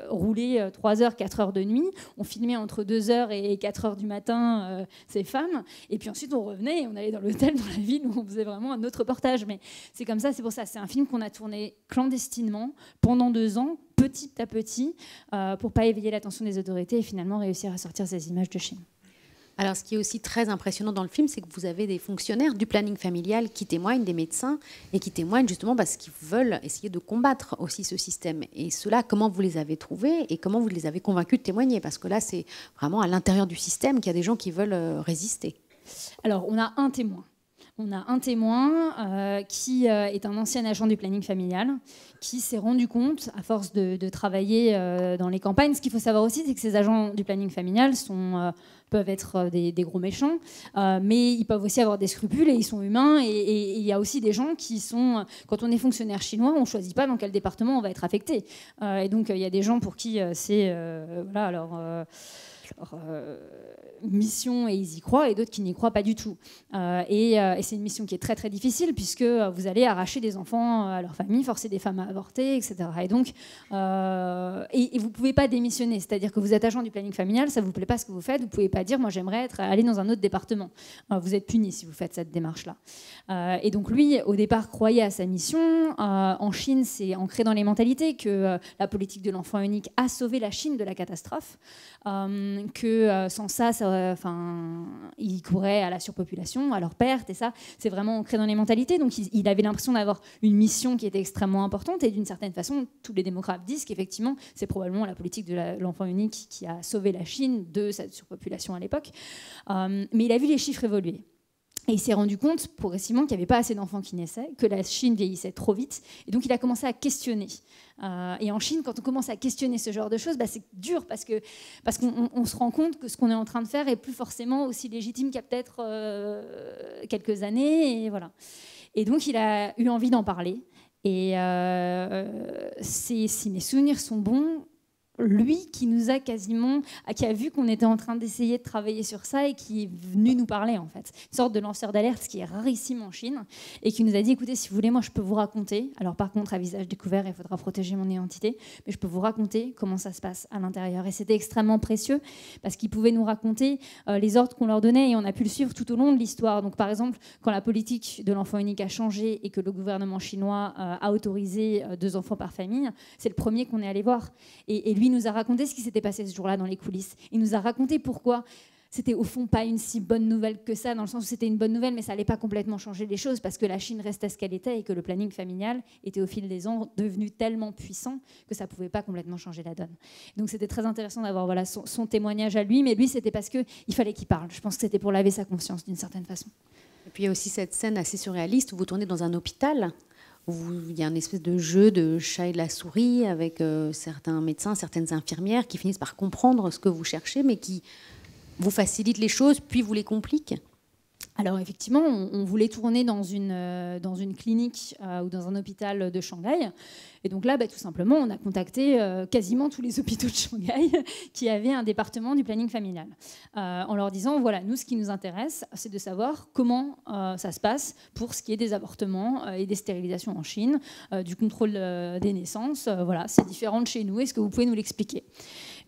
rouler 3 heures, 4 heures de nuit, on filmait entre 2 heures et 4 heures du matin ces femmes, et puis ensuite on revenait et on allait dans l'hôtel, dans la ville, où on faisait vraiment un autre reportage. Mais c'est comme ça, c'est pour ça, c'est un film qu'on a tourné clandestinement pendant 2 ans, petit à petit, pour pas éveiller l'attention des autorités et finalement réussir à sortir ces images de Chine. Alors, ce qui est aussi très impressionnant dans le film, c'est que vous avez des fonctionnaires du planning familial qui témoignent, des médecins, et qui témoignent justement parce qu'ils veulent essayer de combattre aussi ce système. Et cela, comment vous les avez trouvés et comment vous les avez convaincus de témoigner? Parce que là, c'est vraiment à l'intérieur du système qu'il y a des gens qui veulent résister. Alors, on a un témoin. On a un témoin qui est un ancien agent du planning familial, qui s'est rendu compte, à force de travailler dans les campagnes, ce qu'il faut savoir aussi, c'est que ces agents du planning familial peuvent être des gros méchants, mais ils peuvent aussi avoir des scrupules et ils sont humains. Et il y a aussi des gens qui sont... Quand on est fonctionnaire chinois, on ne choisit pas dans quel département on va être affecté. Et donc, il y a des gens pour qui c'est... voilà, leur mission et ils y croient, et d'autres qui n'y croient pas du tout. Et c'est une mission qui est très très difficile, puisque vous allez arracher des enfants à leur famille, forcer des femmes à avorter, etc. Et donc, et vous ne pouvez pas démissionner, c'est-à-dire que vous êtes agent du planning familial, ça ne vous plaît pas ce que vous faites, vous ne pouvez pas dire moi j'aimerais aller dans un autre département. Vous êtes puni si vous faites cette démarche-là. Et donc lui, au départ, croyait à sa mission. En Chine, c'est ancré dans les mentalités que la politique de l'enfant unique a sauvé la Chine de la catastrophe. Que sans ça, ils couraient à la surpopulation, à leur perte, et ça, c'est vraiment ancré dans les mentalités. Donc il avait l'impression d'avoir une mission qui était extrêmement importante, et d'une certaine façon, tous les démographes disent qu'effectivement, c'est probablement la politique de l'enfant unique qui a sauvé la Chine de cette surpopulation à l'époque. Mais il a vu les chiffres évoluer. Et il s'est rendu compte progressivement qu'il n'y avait pas assez d'enfants qui naissaient, que la Chine vieillissait trop vite. Et donc, il a commencé à questionner. Et en Chine, quand on commence à questionner ce genre de choses, c'est dur parce qu'on se rend compte que ce qu'on est en train de faire est plus forcément aussi légitime qu'il y a peut-être quelques années. Et voilà. Et donc, il a eu envie d'en parler. Et si mes souvenirs sont bons, lui qui a vu qu'on était en train d'essayer de travailler sur ça et qui est venu nous parler, en fait. Une sorte de lanceur d'alerte, ce qui est rarissime en Chine, et qui nous a dit, écoutez, si vous voulez, moi je peux vous raconter, alors par contre à visage découvert, il faudra protéger mon identité, mais je peux vous raconter comment ça se passe à l'intérieur. Et c'était extrêmement précieux, parce qu'il pouvait nous raconter les ordres qu'on leur donnait, et on a pu le suivre tout au long de l'histoire. Donc par exemple, quand la politique de l'enfant unique a changé et que le gouvernement chinois a autorisé 2 enfants par famille, c'est le premier qu'on est allé voir. Et lui nous a raconté ce qui s'était passé ce jour-là dans les coulisses. Il nous a raconté pourquoi c'était au fond pas une si bonne nouvelle que ça, dans le sens où c'était une bonne nouvelle, mais ça n'allait pas complètement changer les choses, parce que la Chine restait ce qu'elle était et que le planning familial était au fil des ans devenu tellement puissant que ça ne pouvait pas complètement changer la donne. Donc c'était très intéressant d'avoir son témoignage à lui, mais lui c'était parce qu'il fallait qu'il parle. Je pense que c'était pour laver sa conscience d'une certaine façon. Et puis il y a aussi cette scène assez surréaliste où vous tournez dans un hôpital, où il y a une espèce de jeu de chat et de la souris avec certains médecins, certaines infirmières qui finissent par comprendre ce que vous cherchez, mais qui vous facilitent les choses, puis vous les compliquent. Alors effectivement, on voulait tourner dans une clinique ou dans un hôpital de Shanghai. Et donc là, tout simplement, on a contacté quasiment tous les hôpitaux de Shanghai qui avaient un département du planning familial. En leur disant, voilà, nous, ce qui nous intéresse, c'est de savoir comment ça se passe pour ce qui est des avortements et des stérilisations en Chine, du contrôle des naissances. Voilà, c'est différent de chez nous. Est-ce que vous pouvez nous l'expliquer ?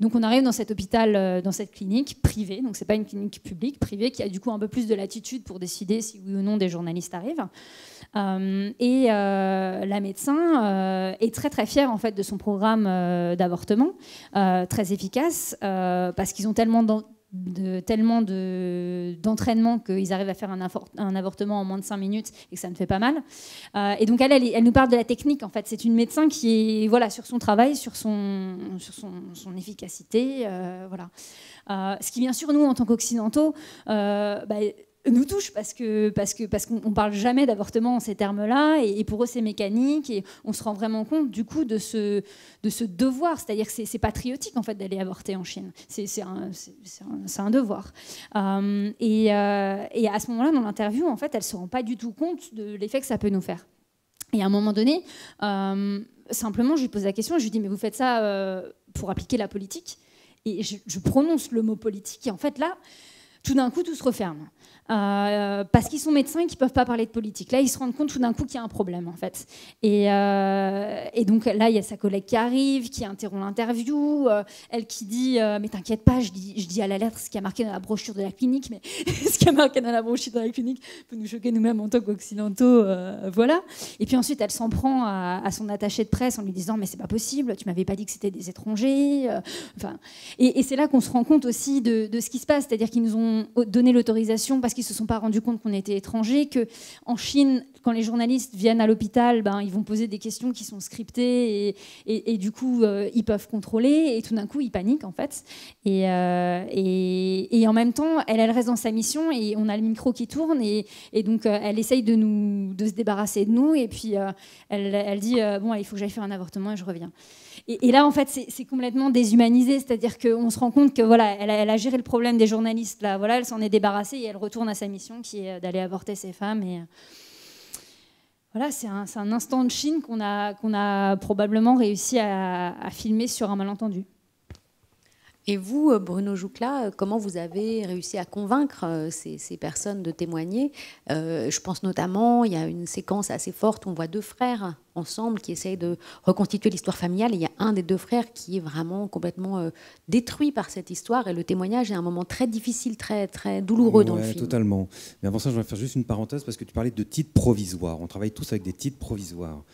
Donc on arrive dans cet hôpital, dans cette clinique privée, donc c'est pas une clinique publique, privée, qui a du coup un peu plus de latitude pour décider si oui ou non des journalistes arrivent. Et la médecin est très très fière en fait de son programme d'avortement, très efficace, parce qu'ils ont tellement tellement d'entraînement qu'ils arrivent à faire un avortement en moins de 5 minutes et que ça ne fait pas mal. Et donc elle nous parle de la technique en fait. C'est une médecin qui est voilà, sur son travail, sur son efficacité. Voilà. Ce qui bien sûr nous en tant qu'occidentaux nous touche parce qu'on parle jamais d'avortement en ces termes-là et pour eux c'est mécanique et on se rend vraiment compte du coup de ce devoir, c'est-à-dire que c'est patriotique en fait d'aller avorter en Chine, c'est un devoir et à ce moment-là dans l'interview en fait elle se rend pas du tout compte de l'effet que ça peut nous faire et à un moment donné simplement je lui pose la question, je lui dis mais vous faites ça pour appliquer la politique et je prononce le mot politique et en fait là tout d'un coup tout se referme. Parce qu'ils sont médecins et qu'ils ne peuvent pas parler de politique. Là, ils se rendent compte tout d'un coup qu'il y a un problème, en fait. Et donc là, il y a sa collègue qui arrive, qui interrompt l'interview, elle qui dit mais t'inquiète pas, je dis à la lettre ce qui a marqué dans la brochure de la clinique, mais ce qui a marqué dans la brochure de la clinique peut nous choquer nous-mêmes en tant qu'occidentaux, voilà. Et puis ensuite, elle s'en prend à son attaché de presse en lui disant mais c'est pas possible, tu m'avais pas dit que c'était des étrangers. Enfin, et c'est là qu'on se rend compte aussi de ce qui se passe, c'est-à-dire qu'ils nous ont donné l'autorisation parce qu'ils se sont pas rendus compte qu'on était étrangers, qu'en Chine, quand les journalistes viennent à l'hôpital, ils vont poser des questions qui sont scriptées et du coup, ils peuvent contrôler et tout d'un coup, ils paniquent en fait. Et en même temps, elle reste dans sa mission et on a le micro qui tourne et donc elle essaye de se débarrasser de nous et puis elle dit bon, il faut que j'aille faire un avortement et je reviens. Et là, en fait, c'est complètement déshumanisé, c'est-à-dire qu'on se rend compte que voilà, elle a géré le problème des journalistes, là, voilà, elle s'en est débarrassée et elle retourne à sa mission qui est d'aller avorter ces femmes. Et voilà, c'est un instant de Chine qu'on a probablement réussi à filmer sur un malentendu. Et vous, Bruno Joucla, comment vous avez réussi à convaincre ces personnes de témoigner ? Je pense notamment, il y a une séquence assez forte où on voit deux frères ensemble qui essayent de reconstituer l'histoire familiale. Et il y a un des deux frères qui est vraiment complètement détruit par cette histoire. Et le témoignage est un moment très difficile, très, très douloureux dans le film. Totalement. Mais avant ça, je vais faire juste une parenthèse parce que tu parlais de titres provisoires. On travaille tous avec des titres provisoires.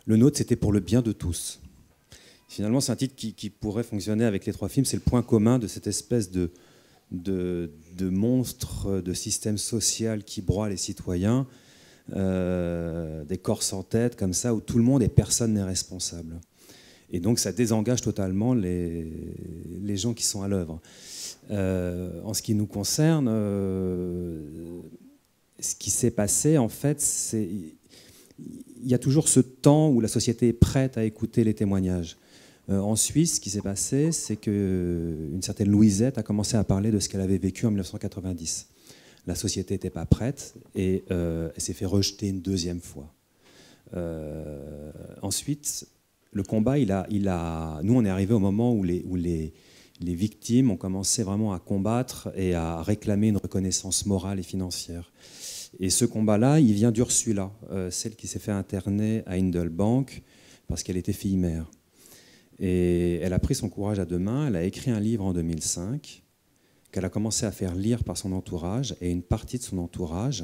Le nôtre, c'était pour le bien de tous. Finalement, c'est un titre qui pourrait fonctionner avec les trois films. C'est le point commun de cette espèce de monstre de système social qui broie les citoyens, des corps sans tête, comme ça, où tout le monde et personne n'est responsable. Et donc, ça désengage totalement les gens qui sont à l'œuvre. En ce qui nous concerne, ce qui s'est passé, en fait, il y a toujours ce temps où la société est prête à écouter les témoignages. En Suisse, ce qui s'est passé, c'est qu'une certaine Louisette a commencé à parler de ce qu'elle avait vécu en 1990. La société n'était pas prête et elle s'est fait rejeter une deuxième fois. Ensuite, le combat, nous, on est arrivé au moment où les victimes ont commencé vraiment à combattre et à réclamer une reconnaissance morale et financière. Et ce combat-là, il vient d'Ursula, celle qui s'est fait interner à Hindelbank parce qu'elle était fille-mère. Et elle a pris son courage à deux mains, elle a écrit un livre en 2005 qu'elle a commencé à faire lire par son entourage, et une partie de son entourage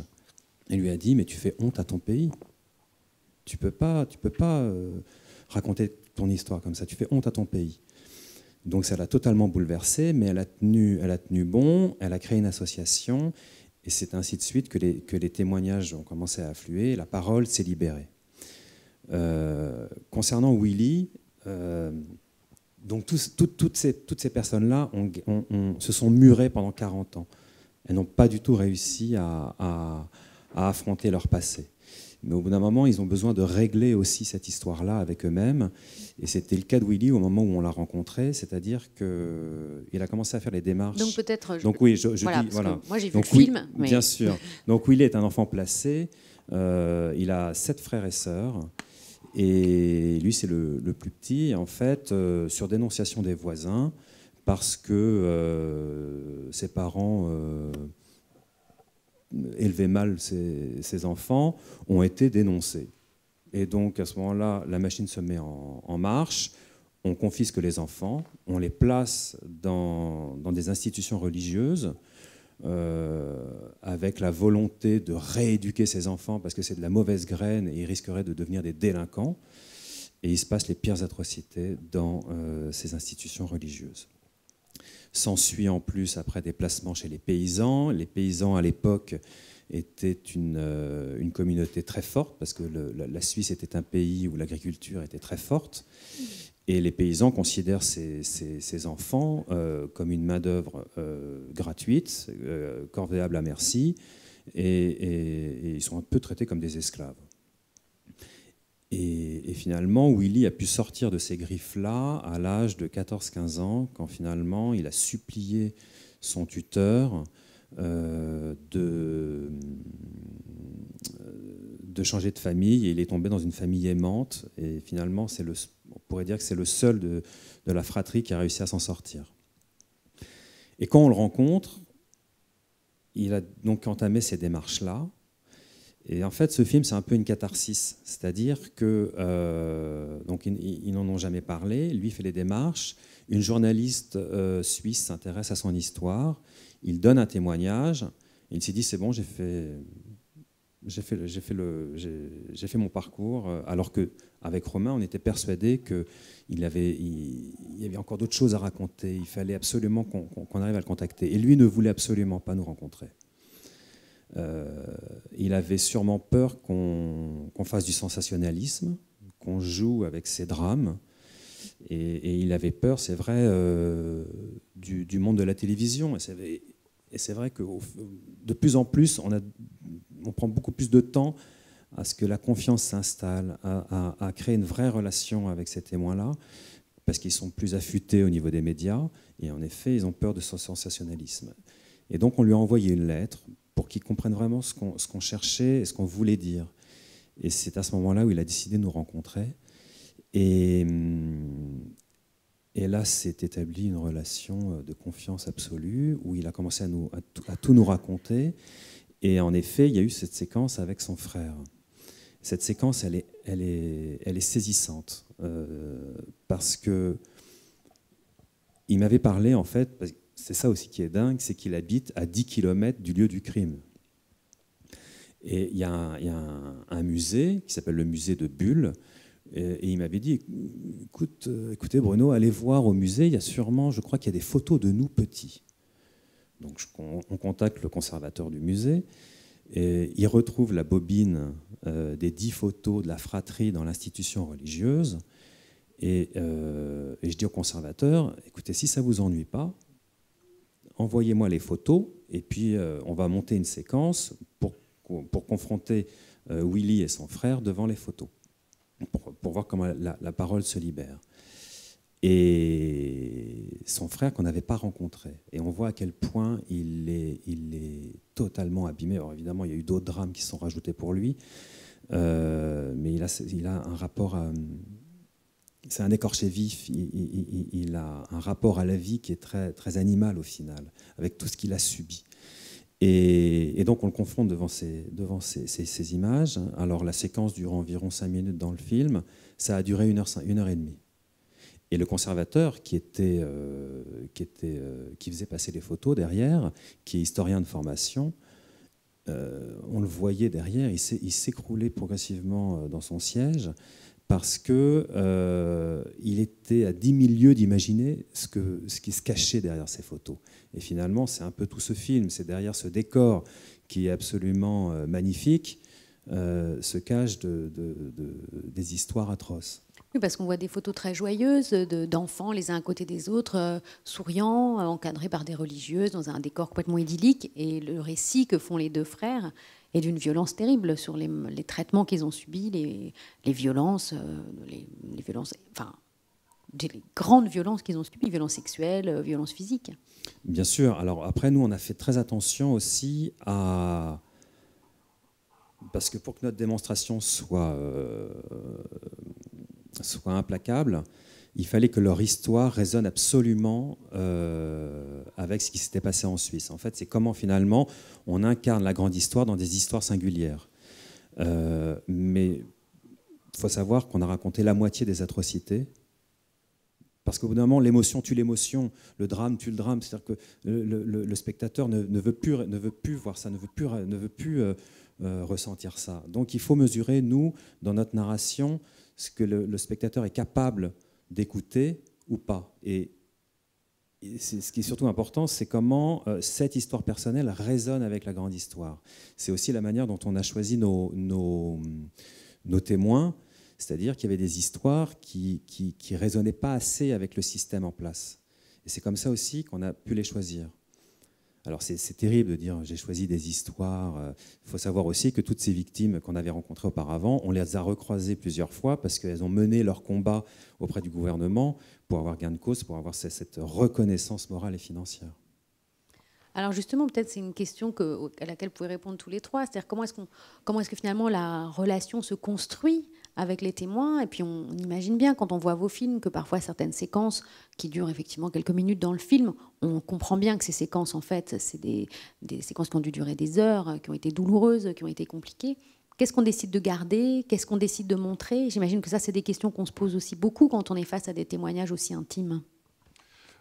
elle lui a dit « mais tu fais honte à ton pays, tu peux pas raconter ton histoire comme ça, tu fais honte à ton pays ». Donc ça l'a totalement bouleversée, mais elle a tenu bon, elle a créé une association, et c'est ainsi de suite que les témoignages ont commencé à affluer, et la parole s'est libérée. Concernant Willy, donc toutes ces personnes-là se sont murées pendant 40 ans. Elles n'ont pas du tout réussi à affronter leur passé. Mais au bout d'un moment, ils ont besoin de régler aussi cette histoire-là avec eux-mêmes. Et c'était le cas de Willy au moment où on l'a rencontré, c'est-à-dire qu'il a commencé à faire les démarches. Donc peut-être... Donc oui, je voilà, dis... Voilà. Moi j'ai vu le film. Mais... Bien sûr. Donc Willy est un enfant placé. Il a 7 frères et sœurs. Et lui, c'est le plus petit. En fait, sur dénonciation des voisins, parce que ses parents élevaient mal ses enfants, ont été dénoncés. Et donc, à ce moment-là, la machine se met en marche. On confisque les enfants, on les place dans des institutions religieuses, avec la volonté de rééduquer ces enfants parce que c'est de la mauvaise graine et ils risqueraient de devenir des délinquants. Et il se passe les pires atrocités dans ces institutions religieuses. S'ensuit en plus après des placements chez les paysans. Les paysans à l'époque étaient une communauté très forte parce que la Suisse était un pays où l'agriculture était très forte. Et les paysans considèrent ces enfants comme une main-d'œuvre gratuite, corvéable à merci, et ils sont un peu traités comme des esclaves. Et finalement, Willy a pu sortir de ces griffes-là à l'âge de 14-15 ans, quand finalement il a supplié son tuteur de changer de famille, et il est tombé dans une famille aimante, et finalement on pourrait dire que c'est le seul de la fratrie qui a réussi à s'en sortir. Et quand on le rencontre, il a donc entamé ces démarches-là. Et en fait, ce film, c'est un peu une catharsis, c'est-à-dire que donc ils n'en ont jamais parlé. Lui fait les démarches. Une journaliste suisse s'intéresse à son histoire. Il donne un témoignage. Il s'est dit c'est bon, j'ai fait mon parcours. Alors que avec Romain, on était persuadé qu'il y avait encore d'autres choses à raconter. Il fallait absolument qu'on arrive à le contacter. Et lui ne voulait absolument pas nous rencontrer. Il avait sûrement peur qu'on fasse du sensationnalisme, qu'on joue avec ses drames, et il avait peur, c'est vrai, du monde de la télévision. Et c'est vrai que de plus en plus, on prend beaucoup plus de temps à ce que la confiance s'installe, à créer une vraie relation avec ces témoins-là, parce qu'ils sont plus affûtés au niveau des médias, et en effet, ils ont peur de ce sensationnalisme. Et donc, on lui a envoyé une lettre pour qu'il comprenne vraiment ce qu'on cherchait et ce qu'on voulait dire. Et c'est à ce moment-là où il a décidé de nous rencontrer. Et là, s'est établie une relation de confiance absolue, où il a commencé à tout nous raconter. Et en effet, il y a eu cette séquence avec son frère. Cette séquence, elle est saisissante, parce que il m'avait parlé, en fait, c'est ça aussi qui est dingue, c'est qu'il habite à 10 km du lieu du crime. Et il y a un musée qui s'appelle le musée de Bulle, et il m'avait dit, écoutez Bruno, allez voir au musée, il y a sûrement, je crois qu'il y a des photos de nous petits. Donc on contacte le conservateur du musée, et il retrouve la bobine des 10 photos de la fratrie dans l'institution religieuse, et je dis au conservateur, écoutez, si ça ne vous ennuie pas, envoyez-moi les photos, et puis on va monter une séquence pour confronter Willy et son frère devant les photos, pour voir comment la parole se libère. Et son frère qu'on n'avait pas rencontré. Et on voit à quel point il est totalement abîmé. Alors évidemment, il y a eu d'autres drames qui se sont rajoutés pour lui, mais il a un rapport à... C'est un écorché vif, il a un rapport à la vie qui est très, très animal au final, avec tout ce qu'il a subi. Et donc on le confronte devant ces images. Alors la séquence dure environ 5 minutes dans le film, ça a duré 1 heure et demie. Et le conservateur qui faisait passer les photos derrière, qui est historien de formation, on le voyait derrière, il s'écroulait progressivement dans son siège, parce qu'il était à 10 000 lieues d'imaginer ce qui se cachait derrière ces photos. Et finalement, c'est un peu tout ce film, c'est derrière ce décor qui est absolument magnifique, se cachent des histoires atroces. Oui, parce qu'on voit des photos très joyeuses d'enfants les uns à côté des autres, souriants, encadrés par des religieuses, dans un décor complètement idyllique. Et le récit que font les deux frères est d'une violence terrible sur les traitements qu'ils ont subis, les violences, les grandes violences qu'ils ont subies, violences sexuelles, violences physiques. Bien sûr. Alors après, nous, on a fait très attention aussi parce que pour que notre démonstration soit implacable, il fallait que leur histoire résonne absolument avec ce qui s'était passé en Suisse. En fait, c'est comment finalement on incarne la grande histoire dans des histoires singulières. Mais il faut savoir qu'on a raconté la moitié des atrocités, parce qu'au bout d'un moment, l'émotion tue l'émotion, le drame tue le drame. C'est-à-dire que le spectateur ne veut plus voir ça, ne veut plus ressentir ça. Donc il faut mesurer, nous, dans notre narration, ce que le spectateur est capable d'écouter ou pas. Et ce qui est surtout important, c'est comment cette histoire personnelle résonne avec la grande histoire. C'est aussi la manière dont on a choisi nos témoins, c'est-à-dire qu'il y avait des histoires qui résonnaient pas assez avec le système en place. Et c'est comme ça aussi qu'on a pu les choisir. Alors c'est terrible de dire j'ai choisi des histoires. Il faut savoir aussi que toutes ces victimes qu'on avait rencontrées auparavant, on les a recroisées plusieurs fois parce qu'elles ont mené leur combat auprès du gouvernement pour avoir gain de cause, pour avoir cette reconnaissance morale et financière. Alors justement, peut-être c'est une question à laquelle vous pouvez répondre tous les trois. C'est-à-dire comment est-ce que finalement la relation se construit avec les témoins. Et puis on imagine bien quand on voit vos films que parfois certaines séquences qui durent effectivement quelques minutes dans le film, on comprend bien que ces séquences en fait c'est des séquences qui ont dû durer des heures, qui ont été douloureuses, qui ont été compliquées. Qu'est-ce qu'on décide de garder? Qu'est-ce qu'on décide de montrer? J'imagine que ça c'est des questions qu'on se pose aussi beaucoup quand on est face à des témoignages aussi intimes.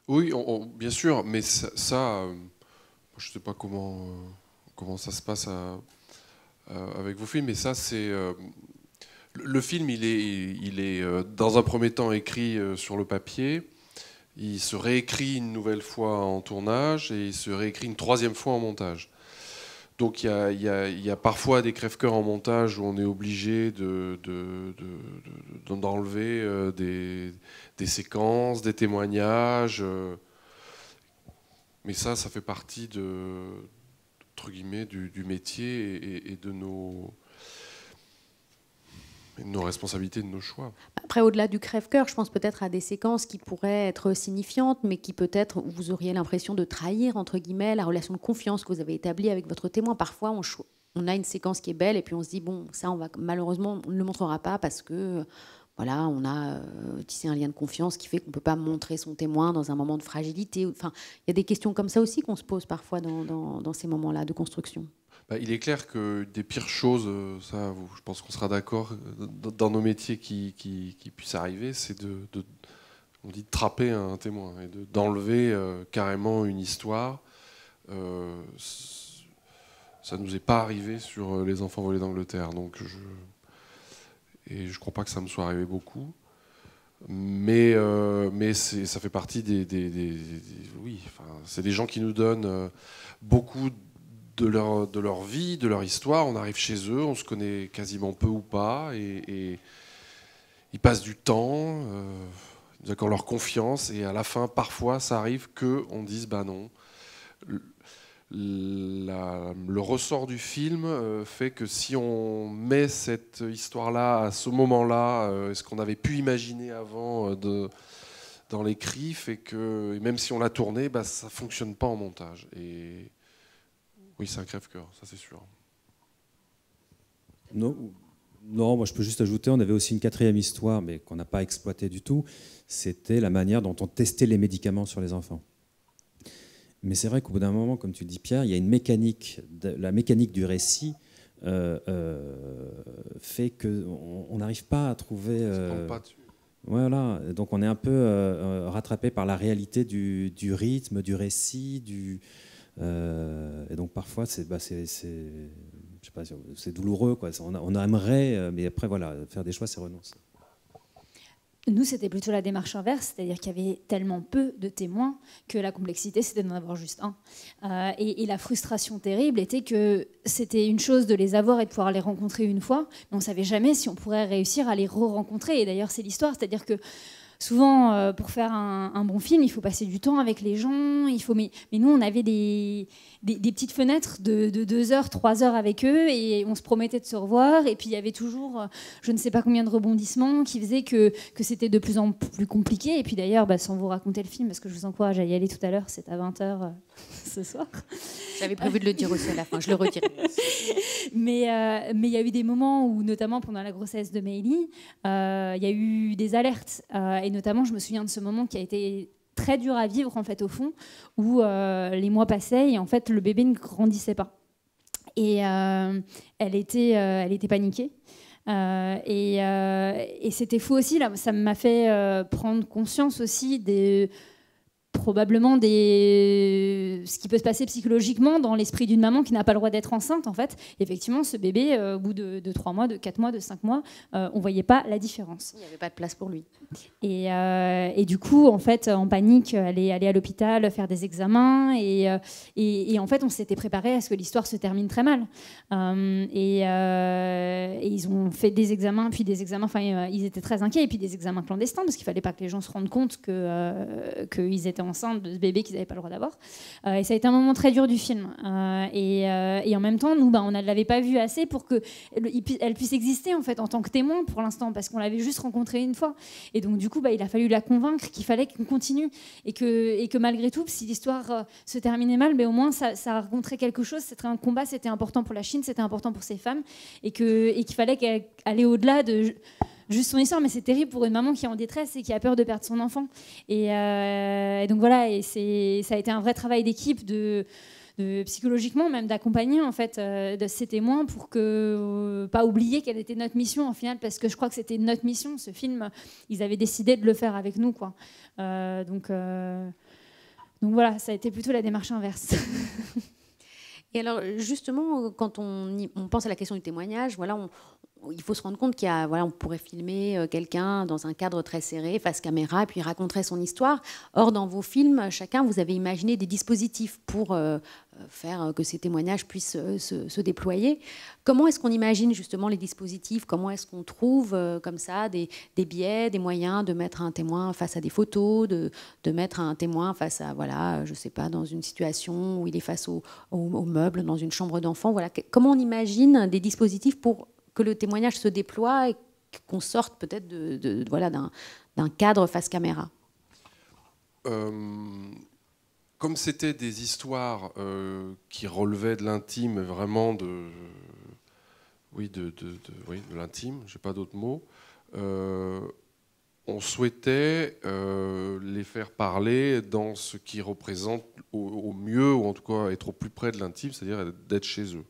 Oui, bien sûr, mais ça je ne sais pas comment ça se passe avec vos films, mais ça c'est... Le film, il est dans un premier temps écrit sur le papier, il se réécrit une nouvelle fois en tournage et il se réécrit une troisième fois en montage. Donc il y a parfois des crève-cœurs en montage où on est obligé d'enlever des séquences, des témoignages, mais ça fait partie entre guillemets, du métier et de nos responsabilités, de nos choix. Après, au-delà du crève-cœur, je pense peut-être à des séquences qui pourraient être signifiantes, mais qui peut-être, vous auriez l'impression de trahir, entre guillemets, la relation de confiance que vous avez établie avec votre témoin. Parfois, on a une séquence qui est belle, et puis on se dit, bon, ça, malheureusement, on ne le montrera pas parce que, voilà, on a tissé un lien de confiance qui fait qu'on ne peut pas montrer son témoin dans un moment de fragilité. Enfin, il y a des questions comme ça aussi qu'on se pose parfois dans ces moments-là de construction. Il est clair que des pires choses, ça, je pense qu'on sera d'accord, dans nos métiers qui puissent arriver, c'est on dit de trapper un témoin et d'enlever carrément une histoire. Ça nous est pas arrivé sur Les Enfants volés d'Angleterre, donc je crois pas que ça me soit arrivé beaucoup. Mais ça fait partie oui, enfin, c'est des gens qui nous donnent beaucoup de leur vie, de leur histoire. On arrive chez eux, on se connaît quasiment peu ou pas, et ils passent du temps, ils nous accordent leur confiance, et à la fin, parfois, ça arrive qu'on dise bah non. Le ressort du film fait que si on met cette histoire-là à ce moment-là, ce qu'on avait pu imaginer avant dans l'écrit, fait que même si on l'a tourné, ça ne fonctionne pas en montage. Et oui, c'est un crève-cœur, ça c'est sûr. Non, moi je peux juste ajouter, on avait aussi une quatrième histoire, mais qu'on n'a pas exploitée du tout, c'était la manière dont on testait les médicaments sur les enfants. Mais c'est vrai qu'au bout d'un moment, comme tu le dis Pierre, il y a une mécanique, la mécanique du récit fait qu'on n'arrive pas à trouver... Voilà, donc on est un peu rattrapé par la réalité du rythme, du récit, et donc parfois c'est douloureux, quoi. On aimerait, mais après voilà, faire des choix, c'est renoncer. Nous, c'était plutôt la démarche inverse, c'est-à-dire qu'il y avait tellement peu de témoins que la complexité, c'était d'en avoir juste un. Et la frustration terrible était que c'était une chose de les avoir et de pouvoir les rencontrer une fois, mais on ne savait jamais si on pourrait réussir à les re-rencontrer. Et d'ailleurs, c'est l'histoire, c'est-à-dire que souvent, pour faire un bon film, il faut passer du temps avec les gens. Mais nous, on avait des petites fenêtres de 2 heures, 3 heures avec eux, et on se promettait de se revoir. Et puis, il y avait toujours, je ne sais pas combien de rebondissements qui faisaient que c'était de plus en plus compliqué. Et puis d'ailleurs, sans vous raconter le film, parce que je vous encourage à y aller tout à l'heure, c'est à 20h ce soir. J'avais prévu de le dire aussi à la fin, je le retire. Mais il y a eu des moments où, notamment pendant la grossesse de Meili, il y a eu des alertes. Et notamment, je me souviens de ce moment qui a été très dur à vivre, en fait, au fond, où les mois passaient et en fait, le bébé ne grandissait pas. Et elle était paniquée. Et c'était fou aussi, là, ça m'a fait prendre conscience aussi des probablement ce qui peut se passer psychologiquement dans l'esprit d'une maman qui n'a pas le droit d'être enceinte. En fait, effectivement, ce bébé, au bout de 3 mois, de 4 mois, de 5 mois, on voyait pas la différence. Il n'y avait pas de place pour lui. Et du coup, en fait, en panique, elle est allée à l'hôpital faire des examens et en fait, on s'était préparé à ce que l'histoire se termine très mal. Et ils ont fait des examens, puis des examens. Enfin, ils étaient très inquiets, et puis des examens clandestins parce qu'il fallait pas que les gens se rendent compte qu'ils étaient enceintes de ce bébé qu'ils n'avaient pas le droit d'avoir. Et ça a été un moment très dur du film. Et en même temps, nous, on ne l'avait pas vu assez pour qu'elle puisse exister en fait en tant que témoin pour l'instant, parce qu'on l'avait juste rencontrée une fois. Et donc du coup, il a fallu la convaincre qu'il fallait qu'on continue et que malgré tout, si l'histoire se terminait mal, au moins ça raconterait quelque chose. C'était un combat, c'était important pour la Chine, c'était important pour ces femmes, et qu'il fallait qu'elle allait au-delà de juste son histoire. Mais c'est terrible pour une maman qui est en détresse et qui a peur de perdre son enfant. Et donc voilà, et ça a été un vrai travail d'équipe de psychologiquement même d'accompagner en fait de ces témoins pour que pas oublier quelle était notre mission en final, parce que je crois que c'était notre mission. Ce film, ils avaient décidé de le faire avec nous, quoi. Donc voilà, ça a été plutôt la démarche inverse. Et alors justement, quand on pense à la question du témoignage, voilà, il faut se rendre compte qu'il y a, voilà, on pourrait filmer quelqu'un dans un cadre très serré, face caméra, et puis il raconterait son histoire. Or, dans vos films, chacun, vous avez imaginé des dispositifs pour faire que ces témoignages puissent se déployer. Comment est-ce qu'on imagine justement les dispositifs? Comment est-ce qu'on trouve comme ça des biais, des moyens de mettre un témoin face à des photos, de mettre un témoin face à, voilà, je sais pas, dans une situation où il est face au meuble, dans une chambre d'enfant. Voilà. Comment on imagine des dispositifs pour que le témoignage se déploie et qu'on sorte peut-être voilà, d'un cadre face caméra? Comme c'était des histoires qui relevaient de l'intime, vraiment de l'intime, je n'ai pas d'autres mots, on souhaitait les faire parler dans ce qui représente au mieux, ou en tout cas être au plus près de l'intime, c'est-à-dire d'être chez eux.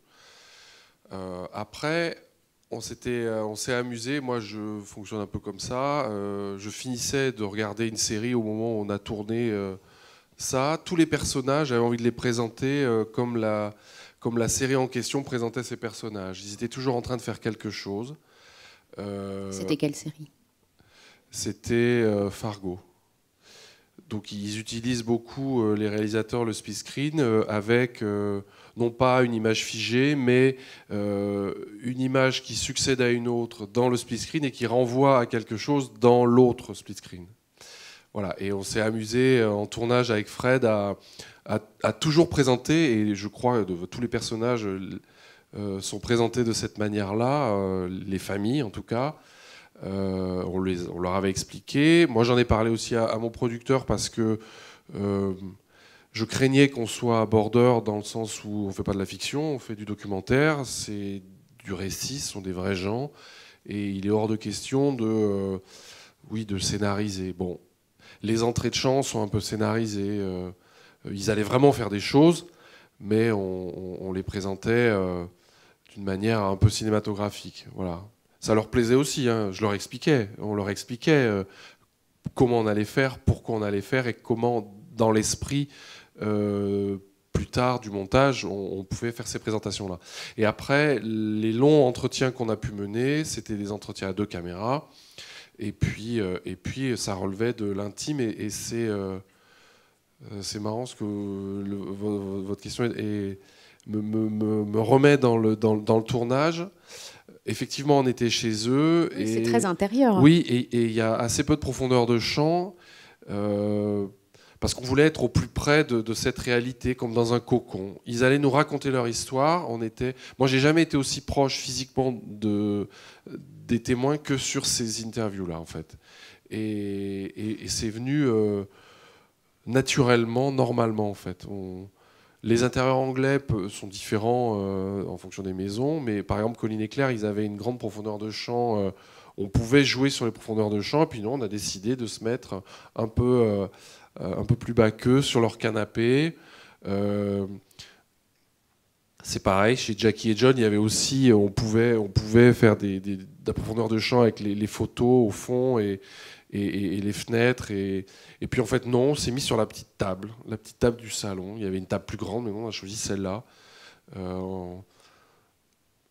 Après, on s'est amusé. Moi, je fonctionne un peu comme ça. Je finissais de regarder une série au moment où on a tourné ça. Tous les personnages, j'avais envie de les présenter comme la série en question présentait ces personnages. Ils étaient toujours en train de faire quelque chose. C'était quelle série? C'était Fargo. Donc ils utilisent beaucoup, les réalisateurs, le split screen avec non pas une image figée, mais une image qui succède à une autre dans le split screen et qui renvoie à quelque chose dans l'autre split screen. Voilà. Et on s'est amusé en tournage avec Fred à toujours présenter, et je crois que tous les personnages sont présentés de cette manière-là, les familles en tout cas. On leur avait expliqué. Moi, j'en ai parlé aussi à mon producteur parce que je craignais qu'on soit border dans le sens où on ne fait pas de la fiction, on fait du documentaire, c'est du récit, ce sont des vrais gens, et il est hors de question de scénariser. Bon, les entrées de chant sont un peu scénarisées. Ils allaient vraiment faire des choses, mais on les présentait d'une manière un peu cinématographique. Voilà. Ça leur plaisait aussi, hein. On leur expliquait comment on allait faire, pourquoi on allait faire, et comment, dans l'esprit, plus tard du montage, on pouvait faire ces présentations-là. Et après, les longs entretiens qu'on a pu mener, c'était des entretiens à 2 caméras, et puis ça relevait de l'intime, et c'est marrant parce que votre question me remet dans le tournage. Effectivement, on était chez eux. Oui, c'est très intérieur. Oui, et il y a assez peu de profondeur de champ, parce qu'on voulait être au plus près de cette réalité, comme dans un cocon. Ils allaient nous raconter leur histoire. Moi, j'ai jamais été aussi proche physiquement des témoins que sur ces interviews-là, en fait. Et c'est venu naturellement, normalement, en fait. Les intérieurs anglais sont différents en fonction des maisons, mais par exemple, Colline et Claire, ils avaient une grande profondeur de champ. On pouvait jouer sur les profondeurs de champ, et puis nous, on a décidé de se mettre un peu plus bas qu'eux sur leur canapé. C'est pareil, chez Jackie et John, il y avait aussi, on pouvait faire de la profondeur de champ avec les photos au fond, et et les fenêtres. Et puis en fait, non, on s'est mis sur la petite table du salon. Il y avait une table plus grande, mais non, on a choisi celle-là.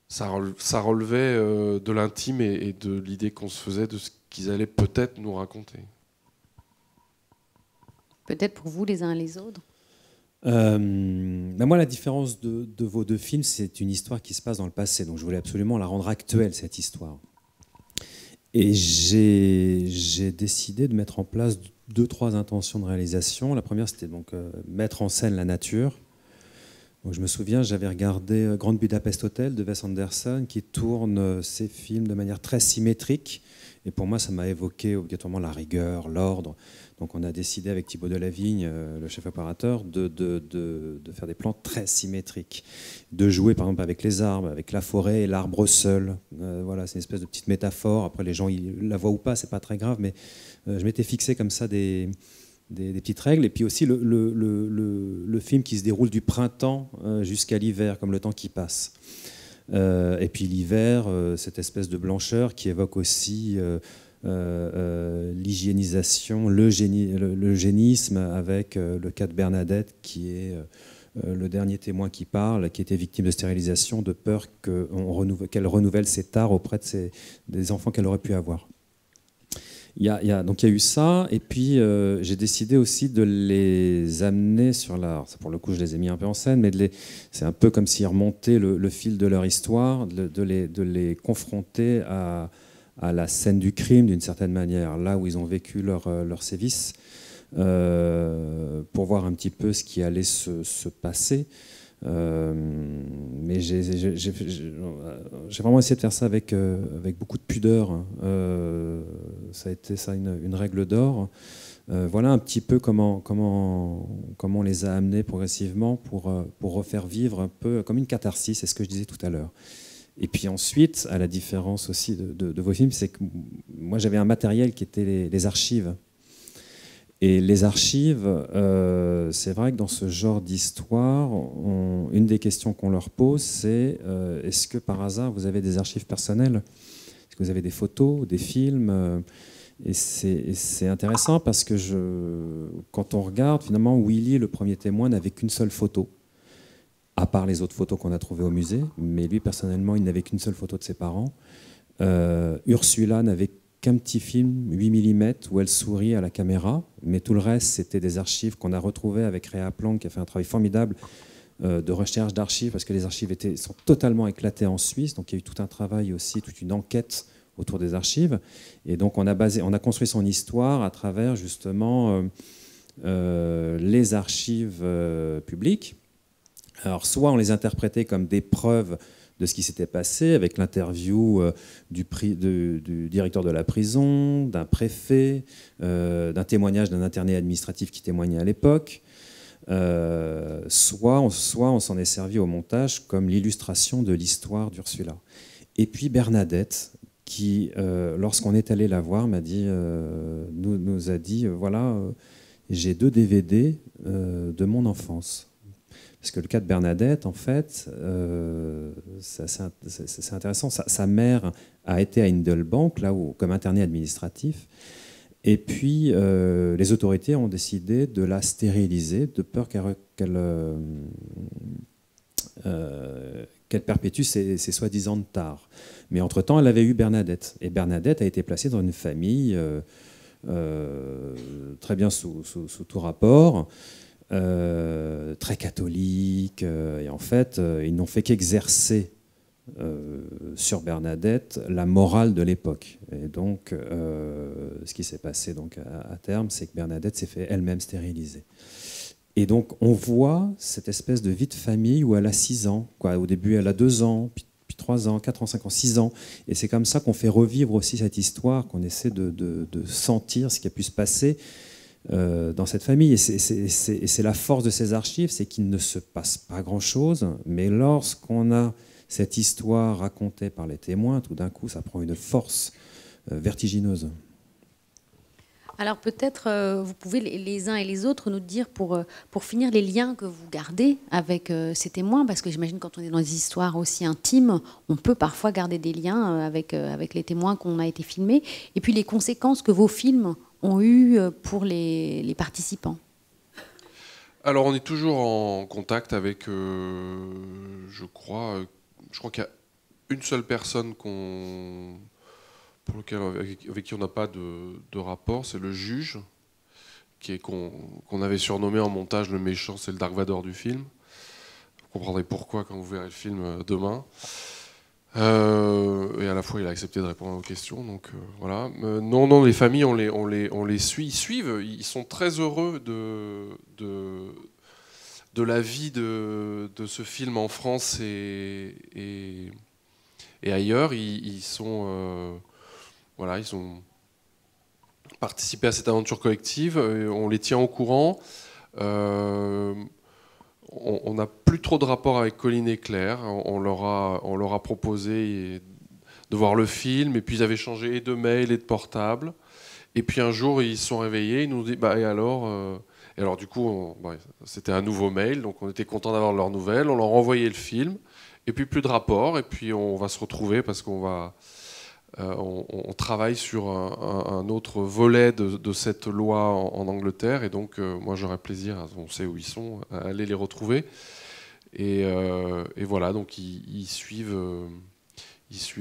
Ça relevait de l'intime et de l'idée qu'on se faisait de ce qu'ils allaient peut-être nous raconter. Peut-être pour vous, les uns et les autres. Moi, la différence de vos deux films, c'est une histoire qui se passe dans le passé. Donc je voulais absolument la rendre actuelle, cette histoire. Et j'ai décidé de mettre en place 2-3 intentions de réalisation. La première, c'était donc mettre en scène la nature. Donc, je me souviens, j'avais regardé Grand Budapest Hotel de Wes Anderson, qui tourne ses films de manière très symétrique. Et pour moi, ça m'a évoqué obligatoirement la rigueur, l'ordre. Donc on a décidé avec Thibaut Delavigne, le chef opérateur, de faire des plans très symétriques. De jouer par exemple avec les arbres, avec la forêt et l'arbre seul. Voilà, c'est une espèce de petite métaphore. Après, les gens ils la voient ou pas, c'est pas très grave, mais je m'étais fixé comme ça des petites règles. Et puis aussi le film qui se déroule du printemps jusqu'à l'hiver, comme le temps qui passe. Et puis l'hiver, cette espèce de blancheur qui évoque aussi l'hygiénisation, l'eugénisme, avec le cas de Bernadette qui est le dernier témoin qui parle, qui était victime de stérilisation, de peur qu'elle renouvelle ses tares auprès des enfants qu'elle aurait pu avoir. Donc il y a eu ça, et puis j'ai décidé aussi de les amener sur la... Pour le coup, je les ai mis un peu en scène, mais c'est un peu comme s'ils remontaient le fil de leur histoire, de les confronter à la scène du crime d'une certaine manière, là où ils ont vécu leur sévice, pour voir un petit peu ce qui allait se passer. Mais j'ai vraiment essayé de faire ça avec beaucoup de pudeur. Ça a été ça une règle d'or. Voilà un petit peu comment on les a amenés progressivement pour refaire vivre un peu comme une catharsis, c'est ce que je disais tout à l'heure. Et puis ensuite, à la différence aussi de vos films, c'est que moi j'avais un matériel qui était les archives. Et les archives, c'est vrai que dans ce genre d'histoire, une des questions qu'on leur pose, c'est est-ce que par hasard vous avez des archives personnelles? Est-ce que vous avez des photos, des films? Et c'est intéressant parce que quand on regarde, finalement, Willy, le premier témoin, n'avait qu'une seule photo, à part les autres photos qu'on a trouvées au musée, mais lui, personnellement, il n'avait qu'une seule photo de ses parents. Ursula n'avait qu'un petit film 8 mm où elle sourit à la caméra, mais tout le reste, c'était des archives qu'on a retrouvées avec Réa Planck, qui a fait un travail formidable de recherche d'archives, parce que les archives sont totalement éclatées en Suisse, donc il y a eu tout un travail aussi, toute une enquête autour des archives, et donc on a construit son histoire à travers justement les archives publiques. Alors soit on les interprétait comme des preuves de ce qui s'était passé, avec l'interview du directeur de la prison, d'un préfet, d'un témoignage d'un interné administratif qui témoignait à l'époque. Soit on s'en est servi au montage comme l'illustration de l'histoire d'Ursula. Et puis Bernadette, qui, lorsqu'on est allé la voir, nous a dit, voilà, j'ai 2 DVD de mon enfance. Parce que le cas de Bernadette, en fait, c'est intéressant. Sa mère a été à Hindelbank, là où, comme internée administratif. Et puis, les autorités ont décidé de la stériliser, de peur qu'elle perpétue ses soi-disant tares. Mais entre-temps, elle avait eu Bernadette. Et Bernadette a été placée dans une famille très bien sous tout rapport. Très catholique, et en fait, ils n'ont fait qu'exercer sur Bernadette la morale de l'époque. Et donc, ce qui s'est passé donc, à terme, c'est que Bernadette s'est fait elle-même stériliser. Et donc, on voit cette espèce de vie de famille où elle a 6 ans. Quoi. Au début, elle a 2 ans, puis 3 ans, 4 ans, 5 ans, 6 ans. Et c'est comme ça qu'on fait revivre aussi cette histoire, qu'on essaie de sentir ce qui a pu se passer dans cette famille. Et c'est la force de ces archives, c'est qu'il ne se passe pas grand-chose, mais lorsqu'on a cette histoire racontée par les témoins, tout d'un coup, ça prend une force vertigineuse. Alors peut-être vous pouvez les uns et les autres nous dire pour finir les liens que vous gardez avec ces témoins, parce que j'imagine quand on est dans des histoires aussi intimes, on peut parfois garder des liens avec les témoins qu'on a été filmés, et puis les conséquences que vos films ont eues pour les participants. Alors on est toujours en contact avec, je crois qu'il y a une seule personne avec qui on n'a pas de rapport, c'est le juge, qu'on avait surnommé en montage le méchant, c'est le Dark Vador du film. Vous comprendrez pourquoi quand vous verrez le film demain. Et à la fois, il a accepté de répondre à vos questions. Donc voilà. Non, les familles, on les suit, ils suivent. Ils sont très heureux de la vie de ce film en France et ailleurs. Ils ont participé à cette aventure collective. On les tient au courant. On n'a plus trop de rapport avec Colline et Claire. On leur a proposé de voir le film, et puis ils avaient changé et de mail et de portable. Et puis un jour, ils se sont réveillés, ils nous disent et alors du coup, c'était un nouveau mail, donc on était content d'avoir leurs nouvelles. On leur a envoyé le film, et puis plus de rapport, et puis on va se retrouver parce qu'on travaille sur un autre volet de cette loi en Angleterre, et donc moi j'aurais plaisir, on sait où ils sont, à aller les retrouver. Et voilà, donc ils suivent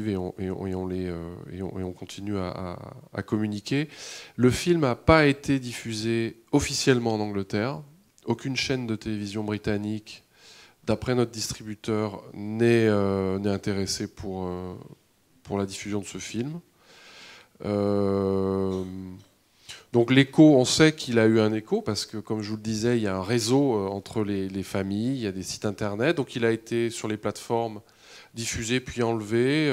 et on continue à communiquer. Le film n'a pas été diffusé officiellement en Angleterre. Aucune chaîne de télévision britannique, d'après notre distributeur, n'est intéressée pour la diffusion de ce film. Donc l'écho, on sait qu'il a eu un écho, parce que, comme je vous le disais, il y a un réseau entre les familles, il y a des sites internet, donc il a été sur les plateformes diffusé puis enlevé.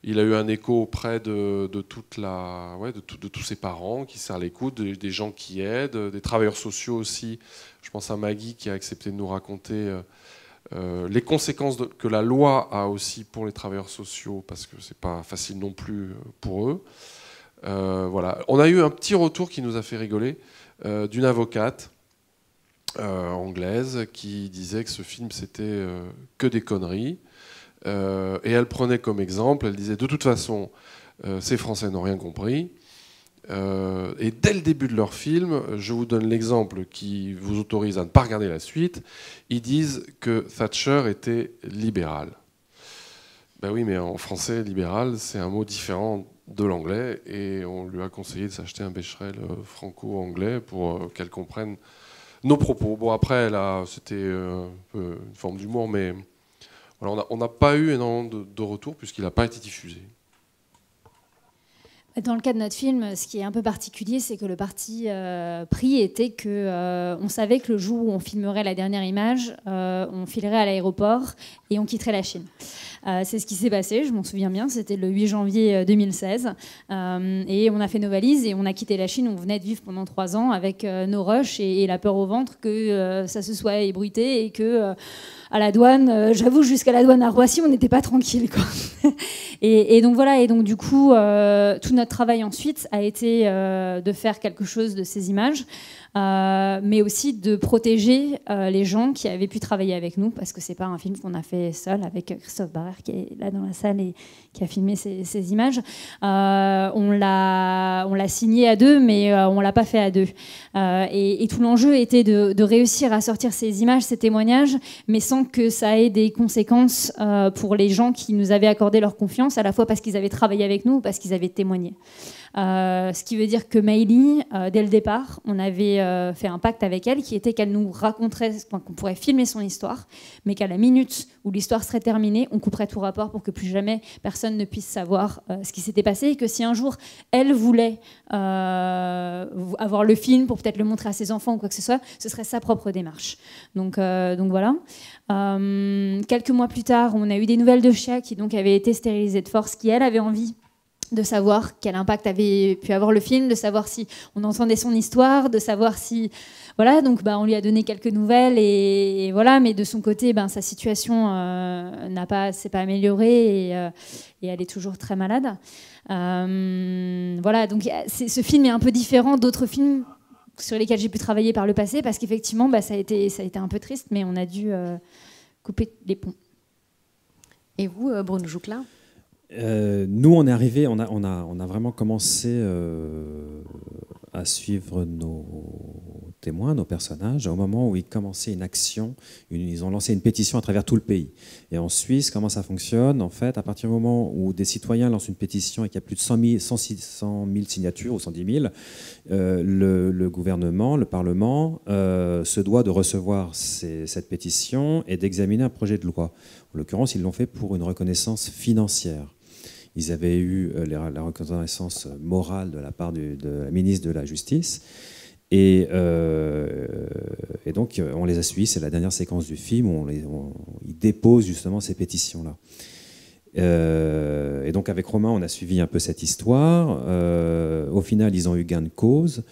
Il a eu un écho auprès de tous ses parents qui serrent les coudes, des gens qui aident, des travailleurs sociaux aussi. Je pense à Maggie qui a accepté de nous raconter les conséquences que la loi a aussi pour les travailleurs sociaux, parce que c'est pas facile non plus pour eux. Voilà. On a eu un petit retour qui nous a fait rigoler d'une avocate anglaise qui disait que ce film c'était que des conneries. Et elle prenait comme exemple, elle disait de toute façon ces Français n'ont rien compris, et dès le début de leur film, je vous donne l'exemple qui vous autorise à ne pas regarder la suite, ils disent que Thatcher était libéral. Ben oui, mais en français libéral c'est un mot différent de l'anglais, et on lui a conseillé de s'acheter un Becherel franco-anglais pour qu'elle comprenne nos propos. Bon, après là c'était un peu une forme d'humour, mais voilà, on n'a pas eu énormément de retours puisqu'il n'a pas été diffusé. Dans le cas de notre film, ce qui est un peu particulier, c'est que le parti pris était que on savait que le jour où on filmerait la dernière image, on filerait à l'aéroport et on quitterait la Chine. C'est ce qui s'est passé, je m'en souviens bien, c'était le 8 janvier 2016. Et on a fait nos valises et on a quitté la Chine. On venait de vivre pendant 3 ans avec nos rushs et la peur au ventre que ça se soit ébruité et que à la douane, j'avoue, jusqu'à la douane à Roissy, on n'était pas tranquille, quoi. Et donc voilà, et donc du coup, tout notre travail ensuite a été de faire quelque chose de ces images, mais aussi de protéger les gens qui avaient pu travailler avec nous, parce que c'est pas un film qu'on a fait seul, avec Christophe Barrère qui est là dans la salle et qui a filmé ces images. On l'a signé à 2, mais on l'a pas fait à 2. Et tout l'enjeu était de réussir à sortir ces images, ces témoignages, mais sans que ça ait des conséquences pour les gens qui nous avaient accordé leur confiance, à la fois parce qu'ils avaient travaillé avec nous ou parce qu'ils avaient témoigné. Ce qui veut dire que Maëlie, dès le départ, on avait fait un pacte avec elle qui était qu'elle nous raconterait, qu'on pourrait filmer son histoire, mais qu'à la minute où l'histoire serait terminée, on couperait tout rapport pour que plus jamais personne ne puisse savoir ce qui s'était passé, et que si un jour elle voulait avoir le film pour peut-être le montrer à ses enfants ou quoi que ce soit, ce serait sa propre démarche. Donc voilà. Quelques mois plus tard, on a eu des nouvelles de Chia qui donc avait été stérilisée de force, qui elle avait envie de savoir quel impact avait pu avoir le film, de savoir si on entendait son histoire, de savoir si... Voilà, donc on lui a donné quelques nouvelles, et voilà, mais de son côté, sa situation s'est pas améliorée, et elle est toujours très malade. Voilà, donc ce film est un peu différent d'autres films sur lesquels j'ai pu travailler par le passé, parce qu'effectivement, ça a été un peu triste, mais on a dû couper les ponts. Et vous, Bruno Joucla ? Nous, on est arrivé, on a vraiment commencé à suivre nos témoins, nos personnages, au moment où ils commençaient une action, ils ont lancé une pétition à travers tout le pays. Et en Suisse, comment ça fonctionne ? En fait, à partir du moment où des citoyens lancent une pétition et qu'il y a plus de 100 000 signatures, ou 110 000, le gouvernement, le Parlement, se doit de recevoir cette pétition et d'examiner un projet de loi. En l'occurrence, ils l'ont fait pour une reconnaissance financière. Ils avaient eu la reconnaissance morale de la part de la ministre de la Justice. Et donc, on les a suivis. C'est la dernière séquence du film où ils déposent justement ces pétitions-là. Et donc, avec Romain, on a suivi un peu cette histoire. Au final, ils ont eu gain de cause.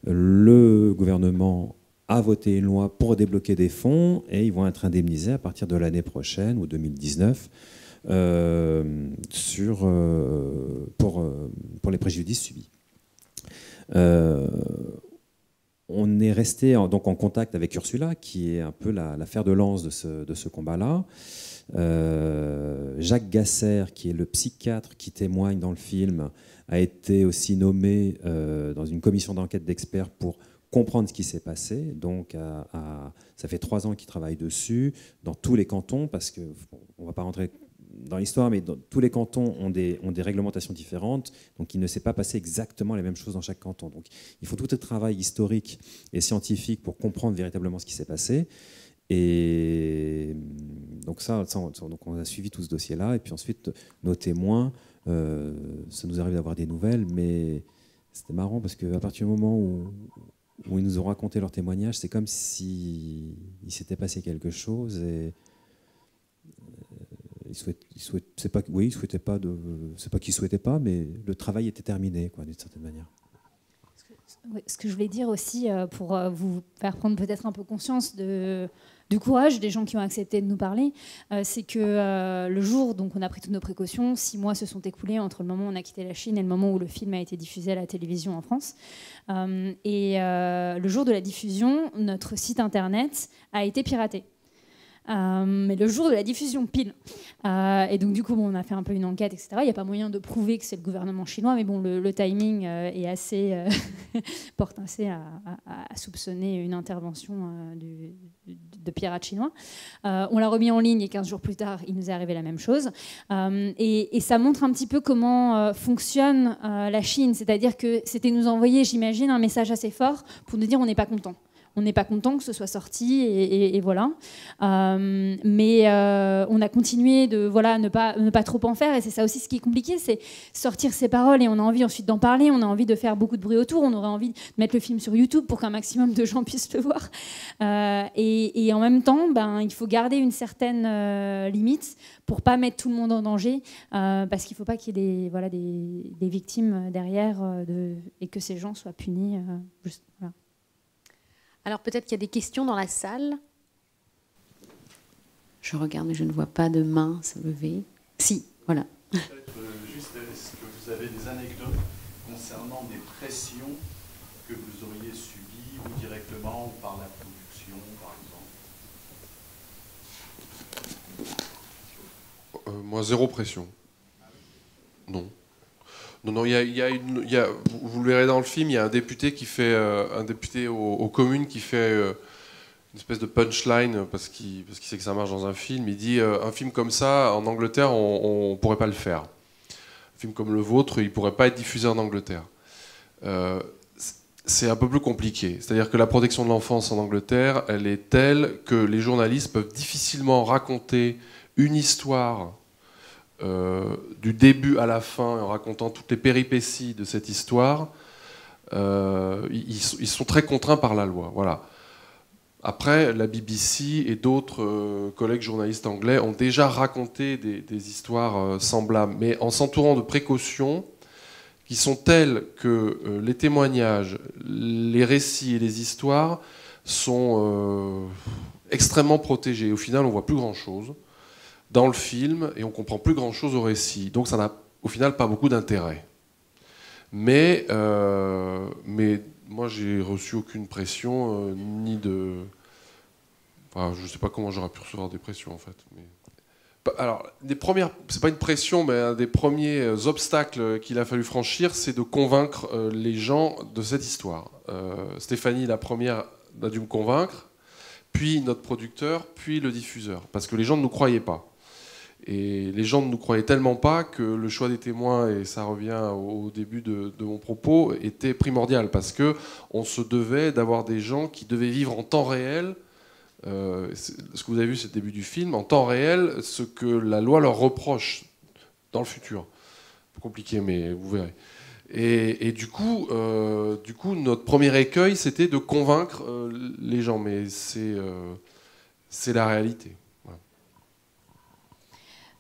Le gouvernement a voté une loi pour débloquer des fonds et ils vont être indemnisés à partir de l'année prochaine, ou 2019, pour les préjudices subis. On est resté donc en contact avec Ursula, qui est un peu la fer de lance de ce combat-là. Jacques Gasser, qui est le psychiatre qui témoigne dans le film, a été aussi nommé dans une commission d'enquête d'experts pour comprendre ce qui s'est passé. Donc, ça fait 3 ans qu'il travaille dessus, dans tous les cantons, parce qu'on ne va pas rentrer dans l'histoire, mais tous les cantons ont des réglementations différentes, donc il ne s'est pas passé exactement les mêmes choses dans chaque canton. Donc, il faut tout un travail historique et scientifique pour comprendre véritablement ce qui s'est passé. Et donc donc on a suivi tout ce dossier-là, et puis ensuite, nos témoins, ça nous arrive d'avoir des nouvelles, mais c'était marrant, parce qu'à partir du moment où ils nous ont raconté leur témoignage, c'est comme s'il s'était passé quelque chose, et c'est pas qu'ils souhaitaient pas, mais le travail était terminé, quoi, d'une certaine manière. Ce que je voulais dire aussi, pour vous faire prendre peut-être un peu conscience du courage des gens qui ont accepté de nous parler, c'est que le jour, donc on a pris toutes nos précautions, 6 mois se sont écoulés entre le moment où on a quitté la Chine et le moment où le film a été diffusé à la télévision en France. Et le jour de la diffusion, notre site internet a été piraté. Mais le jour de la diffusion pile. Et donc du coup, on a fait un peu une enquête, etc. Il n'y a pas moyen de prouver que c'est le gouvernement chinois, mais bon, le timing est assez porte assez à soupçonner une intervention de pirates chinois. On l'a remis en ligne et 15 jours plus tard, il nous est arrivé la même chose. Et ça montre un petit peu comment fonctionne la Chine, c'est-à-dire que c'était nous envoyer, j'imagine, un message assez fort pour nous dire on n'est pas content. On n'est pas content que ce soit sorti, et voilà. Mais on a continué de ne pas trop en faire, et c'est ça aussi ce qui est compliqué, c'est sortir ces paroles, et on a envie ensuite d'en parler, on a envie de faire beaucoup de bruit autour, on aurait envie de mettre le film sur YouTube pour qu'un maximum de gens puissent le voir. Et en même temps, il faut garder une certaine limite pour pas mettre tout le monde en danger, parce qu'il ne faut pas qu'il y ait des victimes derrière, et que ces gens soient punis. Voilà. Alors peut-être qu'il y a des questions dans la salle. Je regarde, mais je ne vois pas de main se lever. Si, voilà. Juste, est-ce que vous avez des anecdotes concernant des pressions que vous auriez subies, ou directement, ou par la production, par exemple ? Moi, zéro pression. Non. Non, vous le verrez dans le film, il y a un député aux communes qui fait une espèce de punchline parce qu'il sait que ça marche dans un film. Il dit un film comme ça en Angleterre, on pourrait pas le faire. Un film comme le vôtre, il pourrait pas être diffusé en Angleterre. C'est un peu plus compliqué. C'est-à-dire que la protection de l'enfance en Angleterre, elle est telle que les journalistes peuvent difficilement raconter une histoire du début à la fin, en racontant toutes les péripéties de cette histoire. Ils sont très contraints par la loi. Voilà. Après, la BBC et d'autres collègues journalistes anglais ont déjà raconté des histoires semblables, mais en s'entourant de précautions qui sont telles que les témoignages, les récits et les histoires sont extrêmement protégés. Au final, on ne voit plus grand-chose dans le film, et on comprend plus grand-chose au récit. Donc ça n'a au final pas beaucoup d'intérêt. Mais moi, j'ai reçu aucune pression, ni de... Enfin, je ne sais pas comment j'aurais pu recevoir des pressions, en fait. Mais... Alors, c'est pas une pression, mais un des premiers obstacles qu'il a fallu franchir, c'est de convaincre les gens de cette histoire. Stéphanie, la première, a dû me convaincre, puis notre producteur, puis le diffuseur, parce que les gens ne nous croyaient pas. Et les gens ne nous croyaient tellement pas que le choix des témoins, et ça revient au début de mon propos, était primordial, parce qu'on se devait d'avoir des gens qui devaient vivre en temps réel. Ce que vous avez vu, c'est le début du film, en temps réel, ce que la loi leur reproche dans le futur. Un peu compliqué, mais vous verrez. Et du coup, notre premier écueil, c'était de convaincre les gens, mais c'est la réalité. Voilà.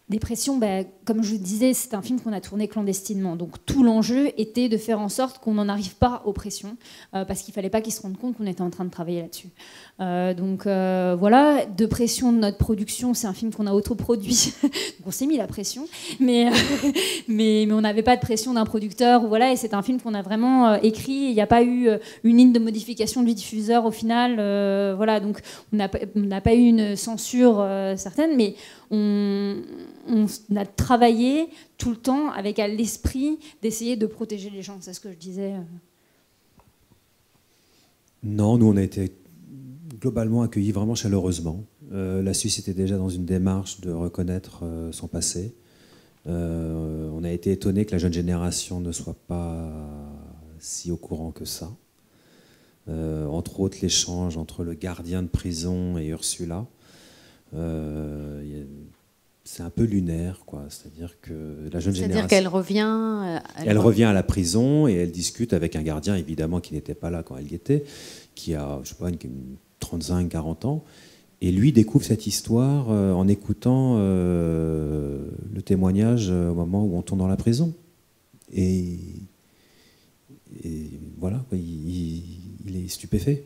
Dépression, comme je vous disais, c'est un film qu'on a tourné clandestinement. Donc tout l'enjeu était de faire en sorte qu'on n'en arrive pas aux pressions, parce qu'il ne fallait pas qu'ils se rendent compte qu'on était en train de travailler là-dessus. Voilà, de pression de notre production, c'est un film qu'on a autoproduit, donc on s'est mis la pression, mais on n'avait pas de pression d'un producteur, voilà, et c'est un film qu'on a vraiment écrit, il n'y a pas eu une ligne de modification du diffuseur au final, voilà, donc on n'a pas eu une censure certaine, mais on a travaillé tout le temps avec à l'esprit d'essayer de protéger les gens, c'est ce que je disais. Non, nous on a été globalement accueillis vraiment chaleureusement. La Suisse était déjà dans une démarche de reconnaître son passé. On a été étonnés que la jeune génération ne soit pas si au courant que ça. Entre autres, l'échange entre le gardien de prison et Ursula. C'est un peu lunaire, quoi. C'est-à-dire que la jeune génération... C'est-à-dire qu'elle revient... Elle revient à la prison et elle discute avec un gardien, évidemment, qui n'était pas là quand elle y était, qui a, je sais pas, une 35-40 ans. Et lui découvre cette histoire en écoutant le témoignage au moment où on tourne dans la prison. Et voilà, il est stupéfait.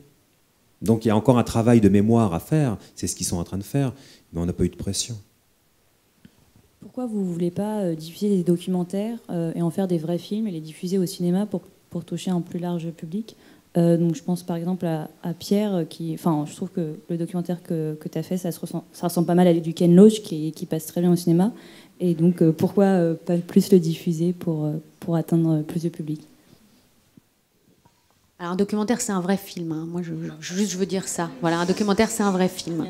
Donc il y a encore un travail de mémoire à faire, c'est ce qu'ils sont en train de faire, mais on n'a pas eu de pression. Pourquoi vous ne voulez pas diffuser des documentaires et en faire des vrais films et les diffuser au cinéma pour toucher un plus large public? Donc je pense par exemple à Pierre, je trouve que le documentaire que tu as fait, ça ressemble pas mal à du Ken Loach qui passe très bien au cinéma. Et donc pourquoi pas plus le diffuser pour atteindre plus de public? Alors un documentaire, c'est un vrai film. Hein. Moi, je veux dire ça. Voilà, un documentaire, c'est un vrai film.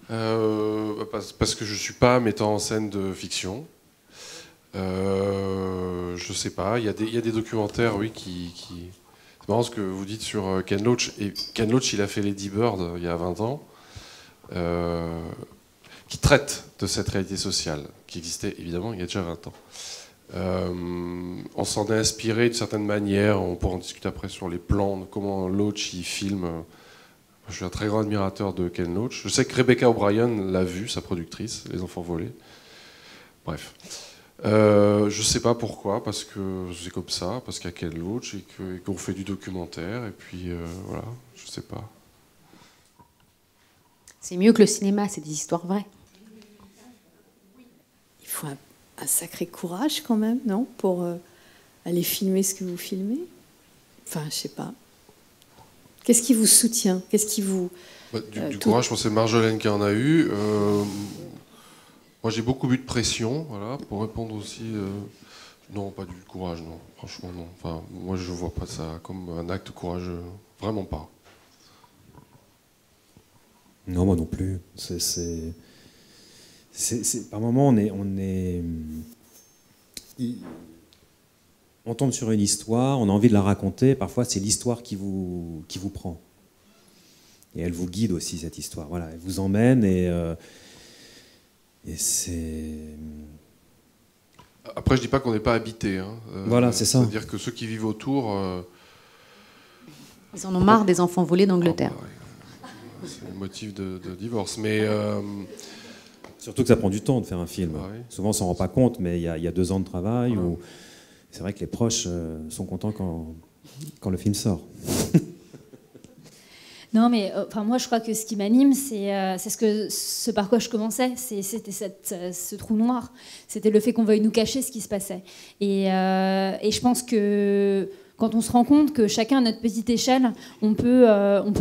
Parce que je ne suis pas mettant en scène de fiction. Je sais pas, il y a des documentaires, oui, qui... C'est marrant ce que vous dites sur Ken Loach. Et Ken Loach, il a fait Lady Bird il y a 20 ans, qui traite de cette réalité sociale, qui existait évidemment il y a déjà 20 ans. On s'en est inspiré d'une certaine manière, on pourra en discuter après sur les plans, de comment Loach il filme. Je suis un très grand admirateur de Ken Loach. Je sais que Rebecca O'Brien l'a vu, sa productrice, Les Enfants Volés. Bref. Je ne sais pas pourquoi, parce que c'est comme ça, parce qu'il y a Ken Loach et qu'on fait du documentaire, et puis voilà, je ne sais pas. C'est mieux que le cinéma, c'est des histoires vraies. Il faut un sacré courage quand même, non? Pour aller filmer ce que vous filmez? Enfin, je sais pas. Qu'est-ce qui vous soutient? Qu'est-ce qui vous... Du courage, je pense que c'est Marjolaine qui en a eu. Moi, j'ai beaucoup eu de pression, voilà, pour répondre aussi... Non, pas du courage, non. Franchement, non. Enfin, moi, je ne vois pas ça comme un acte courageux. Vraiment pas. Non, moi non plus. Par moments, on tombe sur une histoire, on a envie de la raconter. Parfois, c'est l'histoire qui vous prend. Et elle vous guide aussi, cette histoire. Voilà, elle vous emmène et c'est... Après, je dis pas qu'on n'est pas habité. Hein. Voilà, c'est ça. C'est-à-dire que ceux qui vivent autour... Ils en ont marre des enfants volés d'Angleterre. Ouais. C'est le motif de divorce. Mais... Surtout que ça prend du temps de faire un film. Ouais. Souvent, on s'en rend pas compte, mais il y a 2 ans de travail. Où c'est vrai que les proches sont contents quand le film sort. Non, mais moi, je crois que ce qui m'anime, c'est ce par quoi je commençais. C'était ce trou noir. C'était le fait qu'on veuille nous cacher ce qui se passait. Et je pense que quand on se rend compte que chacun à notre petite échelle, on peut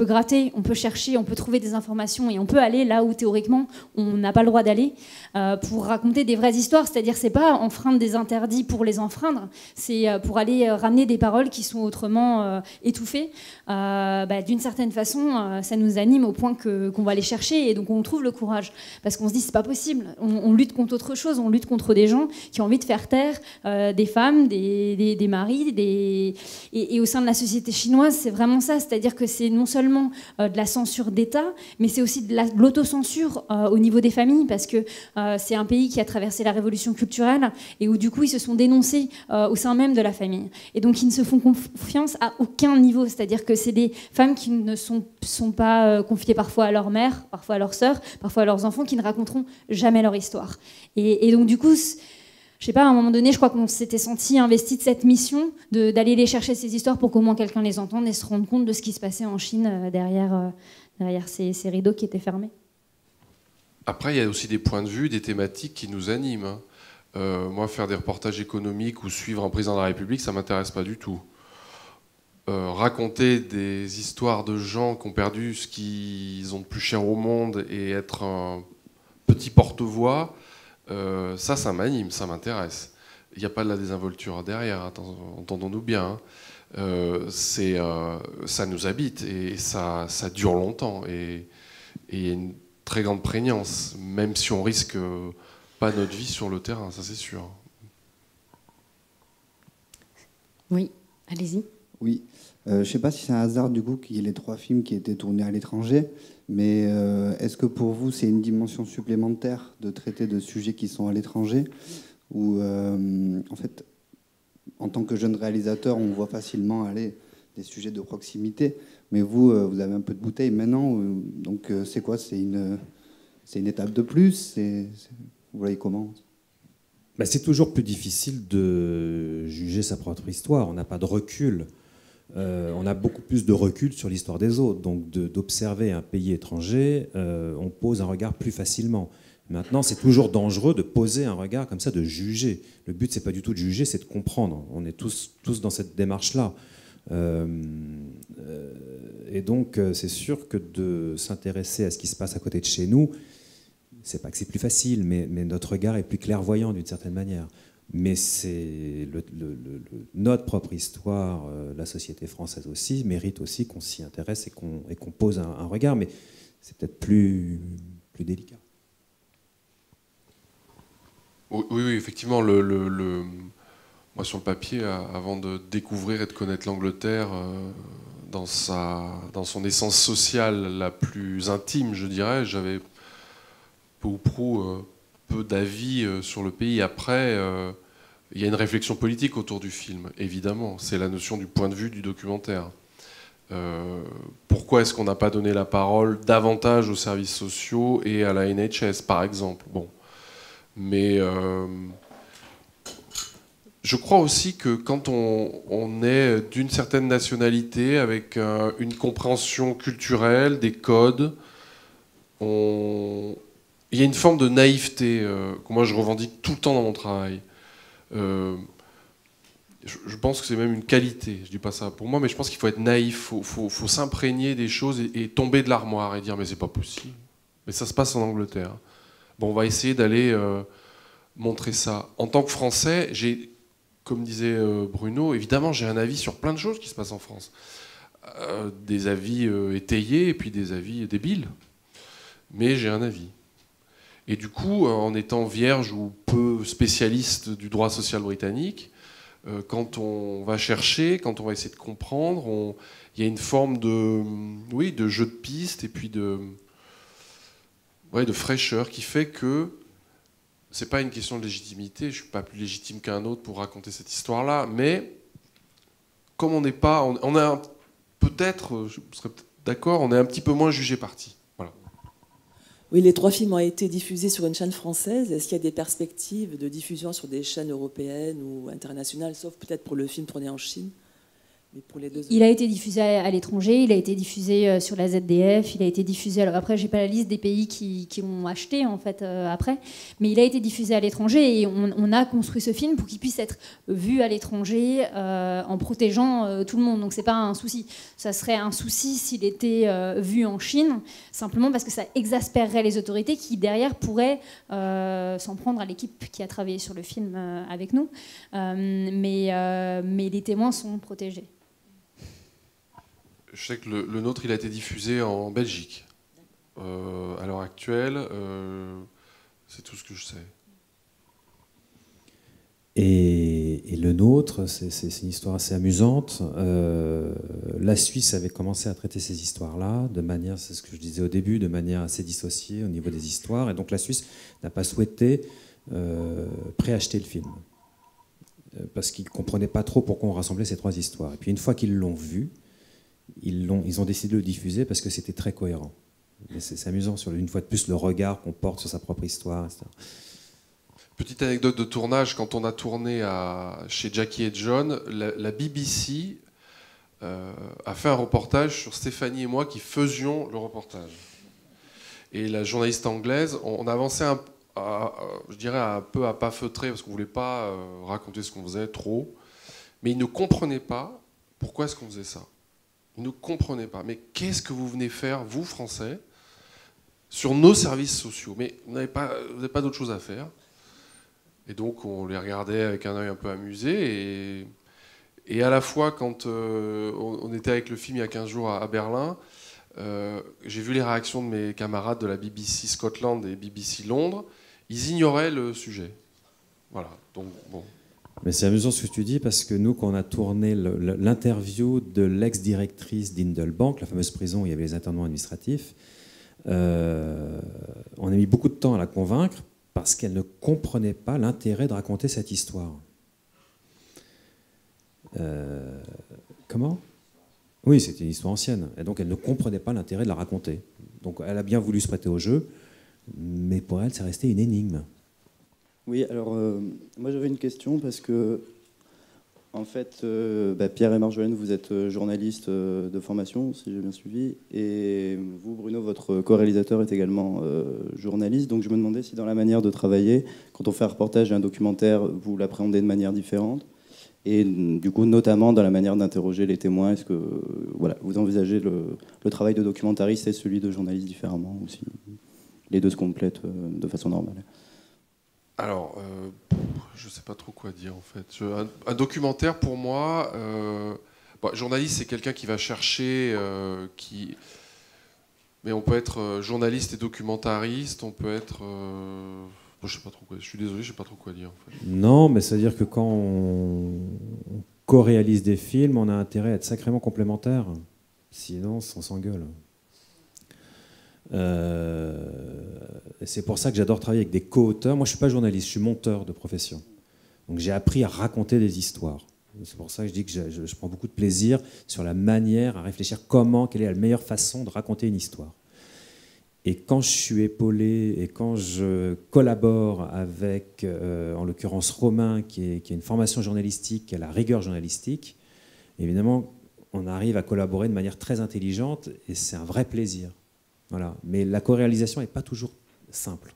gratter, on peut chercher, on peut trouver des informations et on peut aller là où théoriquement on n'a pas le droit d'aller pour raconter des vraies histoires. C'est-à-dire c'est pas enfreindre des interdits pour les enfreindre, c'est pour aller ramener des paroles qui sont autrement étouffées. D'une certaine façon, ça nous anime au point qu'on va les chercher et donc on trouve le courage parce qu'on se dit c'est pas possible. On lutte contre autre chose, on lutte contre des gens qui ont envie de faire taire des femmes, des maris, Et au sein de la société chinoise, c'est vraiment ça. C'est-à-dire que c'est non seulement de la censure d'État, mais c'est aussi de l'autocensure au niveau des familles, parce que c'est un pays qui a traversé la révolution culturelle et où du coup ils se sont dénoncés au sein même de la famille. Et donc ils ne se font confiance à aucun niveau. C'est-à-dire que c'est des femmes qui ne sont pas confiées parfois à leur mère, parfois à leur sœur, parfois à leurs enfants, qui ne raconteront jamais leur histoire. Et donc du coup... Je sais pas, à un moment donné, je crois qu'on s'était senti investi de cette mission d'aller les chercher ces histoires pour qu'au moins quelqu'un les entende et se rende compte de ce qui se passait en Chine derrière ces rideaux qui étaient fermés. Après, il y a aussi des points de vue, des thématiques qui nous animent. Moi, faire des reportages économiques ou suivre un président de la République, ça m'intéresse pas du tout. Raconter des histoires de gens qui ont perdu ce qu'ils ont de plus cher au monde et être un petit porte-voix, ça m'anime, ça m'intéresse. Il n'y a pas de la désinvolture derrière, entendons-nous bien. Ça nous habite et ça dure longtemps. Et il y a une très grande prégnance, même si on risque pas notre vie sur le terrain, ça c'est sûr. Oui, allez-y. Oui, je ne sais pas si c'est un hasard du coup qu'il y ait les 3 films qui étaient tournés à l'étranger, mais est-ce que pour vous c'est une dimension supplémentaire de traiter de sujets qui sont à l'étranger, ou en fait, en tant que jeune réalisateur, on voit facilement aller des sujets de proximité, mais vous avez un peu de bouteille maintenant, donc c'est quoi? C'est une étape de plus, vous voyez comment? C'est toujours plus difficile de juger sa propre histoire, on n'a pas de recul. On a beaucoup plus de recul sur l'histoire des autres. Donc d'observer un pays étranger, on pose un regard plus facilement. Maintenant, c'est toujours dangereux de poser un regard comme ça, de juger. Le but, c'est pas du tout de juger, c'est de comprendre. On est tous dans cette démarche-là. Et donc, c'est sûr que de s'intéresser à ce qui se passe à côté de chez nous, c'est pas que c'est plus facile, mais notre regard est plus clairvoyant d'une certaine manière. Mais c'est notre propre histoire, la société française aussi, mérite aussi qu'on s'y intéresse et qu'on pose un regard, mais c'est peut-être plus délicat. Oui, effectivement, moi sur le papier, avant de découvrir et de connaître l'Angleterre dans son essence sociale la plus intime, je dirais, j'avais peu ou prou peu d'avis sur le pays. Après, il y a une réflexion politique autour du film, évidemment. C'est la notion du point de vue du documentaire. Pourquoi est-ce qu'on n'a pas donné la parole davantage aux services sociaux et à la NHS, par exemple? Bon. Mais je crois aussi que quand on est d'une certaine nationalité, avec une compréhension culturelle, des codes, il y a une forme de naïveté que moi je revendique tout le temps dans mon travail. Je pense que c'est même une qualité, je dis pas ça pour moi, mais je pense qu'il faut être naïf, faut s'imprégner des choses et tomber de l'armoire et dire mais c'est pas possible. Mais ça se passe en Angleterre. Bon, on va essayer d'aller montrer ça. En tant que Français, comme disait Bruno, évidemment j'ai un avis sur plein de choses qui se passent en France. Des avis étayés et puis des avis débiles. Mais j'ai un avis. Et du coup, en étant vierge ou peu spécialiste du droit social britannique, quand on va chercher, quand on va essayer de comprendre, il y a une forme de jeu de piste et puis de fraîcheur qui fait que c'est pas une question de légitimité, je suis pas plus légitime qu'un autre pour raconter cette histoire-là, mais comme on n'est pas, on a peut-être, je serais peut-être d'accord, on est un petit peu moins jugé parti. Voilà. Oui, les 3 films ont été diffusés sur une chaîne française. Est-ce qu'il y a des perspectives de diffusion sur des chaînes européennes ou internationales, sauf peut-être pour le film tourné en Chine? Mais pour les deux il a été diffusé à l'étranger, il a été diffusé sur la ZDF, il a été diffusé... Alors après, j'ai pas la liste des pays qui l'ont acheté, en fait, après. Mais il a été diffusé à l'étranger et on a construit ce film pour qu'il puisse être vu à l'étranger en protégeant tout le monde. Donc c'est pas un souci. Ça serait un souci s'il était vu en Chine, simplement parce que ça exaspérerait les autorités qui, derrière, pourraient s'en prendre à l'équipe qui a travaillé sur le film avec nous. Mais les témoins sont protégés. Je sais que le nôtre, il a été diffusé en Belgique. À l'heure actuelle, c'est tout ce que je sais. Et le nôtre, c'est une histoire assez amusante. La Suisse avait commencé à traiter ces histoires-là de manière, c'est ce que je disais au début, de manière assez dissociée au niveau des histoires. Et donc la Suisse n'a pas souhaité préacheter le film. Parce qu'ils ne comprenaient pas trop pourquoi on rassemblait ces trois histoires. Et puis une fois qu'ils l'ont vu, ils ont décidé de le diffuser parce que c'était très cohérent. C'est amusant, une fois de plus, le regard qu'on porte sur sa propre histoire, etc. Petite anecdote de tournage, quand on a tourné chez Jackie et John, la BBC a fait un reportage sur Stéphanie et moi qui faisions le reportage. Et la journaliste anglaise, on avançait je dirais un peu à pas feutrer, parce qu'on ne voulait pas raconter ce qu'on faisait trop, mais ils ne comprenaient pas pourquoi est-ce qu'on faisait ça. Ils ne comprenaient pas. Mais qu'est-ce que vous venez faire, vous, Français, sur nos services sociaux? Mais vous n'avez pas d'autre chose à faire. Et donc, on les regardait avec un œil un peu amusé. Et à la fois, quand on était avec le film il y a 15 jours à Berlin, j'ai vu les réactions de mes camarades de la BBC Scotland et BBC Londres. Ils ignoraient le sujet. Voilà. Donc, bon. Mais c'est amusant ce que tu dis, parce que nous, quand on a tourné l'interview de l'ex-directrice d'Indelbank, la fameuse prison où il y avait les internements administratifs, on a mis beaucoup de temps à la convaincre parce qu'elle ne comprenait pas l'intérêt de raconter cette histoire. Comment ? Oui, c'était une histoire ancienne, et donc elle ne comprenait pas l'intérêt de la raconter. Donc elle a bien voulu se prêter au jeu, mais pour elle, c'est resté une énigme. Oui, alors moi j'avais une question parce que, en fait, Pierre et Marjolaine, vous êtes journaliste de formation, si j'ai bien suivi, et vous, Bruno, votre co-réalisateur est également journaliste, donc je me demandais si dans la manière de travailler, quand on fait un reportage et un documentaire, vous l'appréhendez de manière différente, et du coup, notamment dans la manière d'interroger les témoins, est-ce que vous envisagez le travail de documentariste et celui de journaliste différemment, ou si les deux se complètent de façon normale? Alors, je ne sais pas trop quoi dire en fait. Un documentaire pour moi, journaliste c'est quelqu'un qui va chercher, mais on peut être journaliste et documentariste, on peut être, je sais pas trop quoi. Je suis désolé, je sais pas trop quoi dire en fait. Non, mais c'est-à-dire que quand on co-réalise des films, on a intérêt à être sacrément complémentaires, sinon on s'engueule. C'est pour ça que j'adore travailler avec des co-auteurs. Moi, je ne suis pas journaliste, je suis monteur de profession. Donc j'ai appris à raconter des histoires. C'est pour ça que je dis que je prends beaucoup de plaisir sur la manière à réfléchir quelle est la meilleure façon de raconter une histoire. Et quand je suis épaulé et quand je collabore avec, en l'occurrence, Romain, qui a une formation journalistique, qui a la rigueur journalistique, évidemment, on arrive à collaborer de manière très intelligente et c'est un vrai plaisir. Voilà. Mais la co-réalisation n'est pas toujours simple.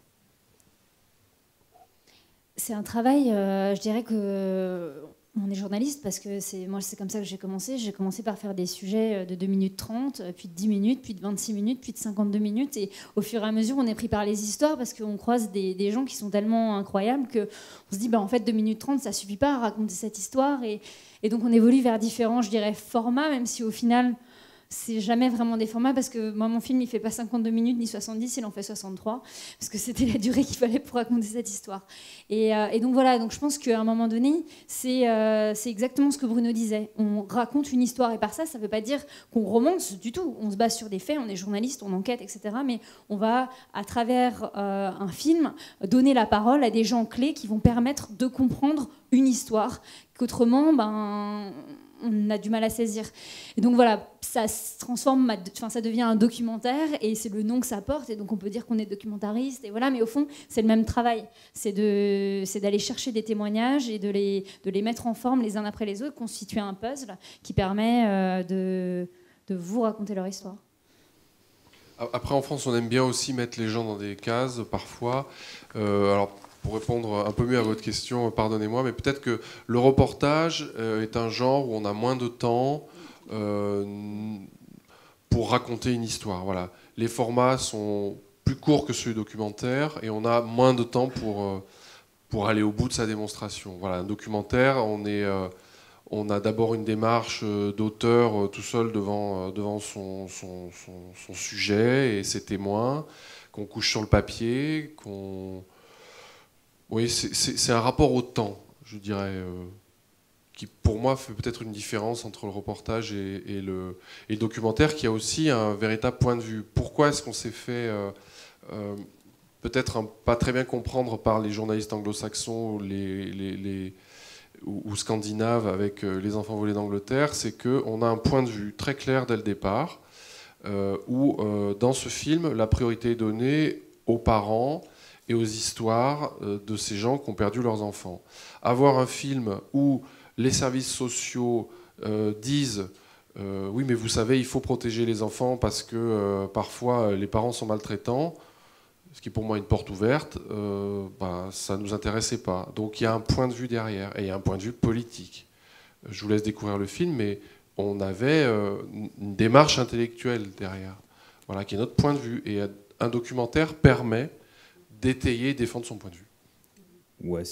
C'est un travail, je dirais que on est journaliste parce que moi c'est comme ça que j'ai commencé. J'ai commencé par faire des sujets de 2 minutes 30, puis de 10 minutes, puis de 26 minutes, puis de 52 minutes. Et au fur et à mesure, on est pris par les histoires parce qu'on croise des gens qui sont tellement incroyables qu'on se dit, en fait, 2 minutes 30, ça ne suffit pas à raconter cette histoire. Et donc on évolue vers différents, je dirais, formats, même si au final... c'est jamais vraiment des formats parce que moi, mon film, il fait pas 52 minutes ni 70, il en fait 63 parce que c'était la durée qu'il fallait pour raconter cette histoire. Et donc voilà, donc je pense qu'à un moment donné, c'est exactement ce que Bruno disait. On raconte une histoire et par ça, ça veut pas dire qu'on romance du tout. On se base sur des faits, on est journaliste, on enquête, etc. Mais on va, à travers un film, donner la parole à des gens clés qui vont permettre de comprendre une histoire qu'autrement, on a du mal à saisir. Et donc voilà, ça se transforme, ça devient un documentaire et c'est le nom que ça porte. Et donc on peut dire qu'on est documentariste. Et voilà, mais au fond, c'est le même travail. C'est d'aller chercher des témoignages et de les mettre en forme les uns après les autres, constituer un puzzle qui permet de vous raconter leur histoire. Après, en France, on aime bien aussi mettre les gens dans des cases, parfois. Alors, pour répondre un peu mieux à votre question, pardonnez-moi, mais peut-être que le reportage est un genre où on a moins de temps pour raconter une histoire. Voilà. Les formats sont plus courts que ceux du documentaire et on a moins de temps pour aller au bout de sa démonstration. Voilà, un documentaire, on a d'abord une démarche d'auteur tout seul devant son sujet et ses témoins, qu'on couche sur le papier, Oui, c'est un rapport au temps, je dirais, qui pour moi fait peut-être une différence entre le reportage et le documentaire, qui a aussi un véritable point de vue. Pourquoi est-ce qu'on s'est fait peut-être pas très bien comprendre par les journalistes anglo-saxons ou scandinaves avec les enfants volés d'Angleterre, c'est qu'on a un point de vue très clair dès le départ, où dans ce film, la priorité est donnée aux parents et aux histoires de ces gens qui ont perdu leurs enfants. Avoir un film où les services sociaux disent oui, mais vous savez, il faut protéger les enfants parce que parfois les parents sont maltraitants, ce qui est pour moi une porte ouverte, ça ne nous intéressait pas. Donc il y a un point de vue derrière, et il y a un point de vue politique. Je vous laisse découvrir le film, mais on avait une démarche intellectuelle derrière, voilà, qui est notre point de vue. Et un documentaire permet d'étayer et défendre son point de vue. Ouais,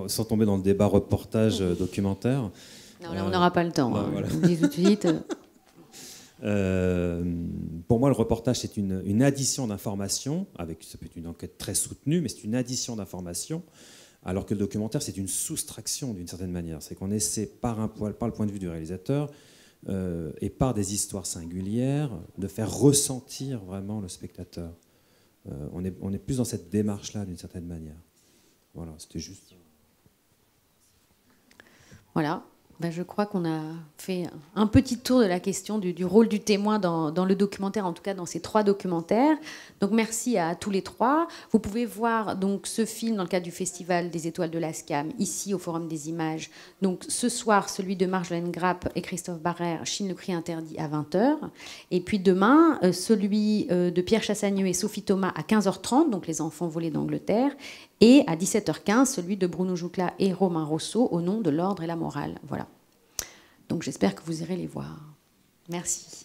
sans tomber dans le débat reportage-documentaire. Non, là, on n'aura pas le temps. Voilà. Je vous dis tout de suite. Pour moi, le reportage, c'est une addition d'informations, ça peut être une enquête très soutenue, mais c'est une addition d'informations, alors que le documentaire, c'est une soustraction d'une certaine manière. C'est qu'on essaie, par le point de vue du réalisateur, et par des histoires singulières, de faire ressentir vraiment le spectateur. On est plus dans cette démarche-là, d'une certaine manière. Voilà, c'était juste. Voilà. Je crois qu'on a fait un petit tour de la question du rôle du témoin dans le documentaire, en tout cas dans ces 3 documentaires. Donc merci à tous les 3. Vous pouvez voir donc ce film dans le cadre du Festival des Étoiles de l'ASCAM, ici au Forum des Images. Donc ce soir, celui de Marjolaine Grappe et Christophe Barrère, Chine, le cri interdit, à 20h. Et puis demain, celui de Pierre Chassagneux et Sophie Thomas à 15h30, donc les enfants volés d'Angleterre. Et à 17h15, celui de Bruno Joucla et Romain Rousseau, Au nom de l'ordre et la morale. Voilà. Donc j'espère que vous irez les voir. Merci.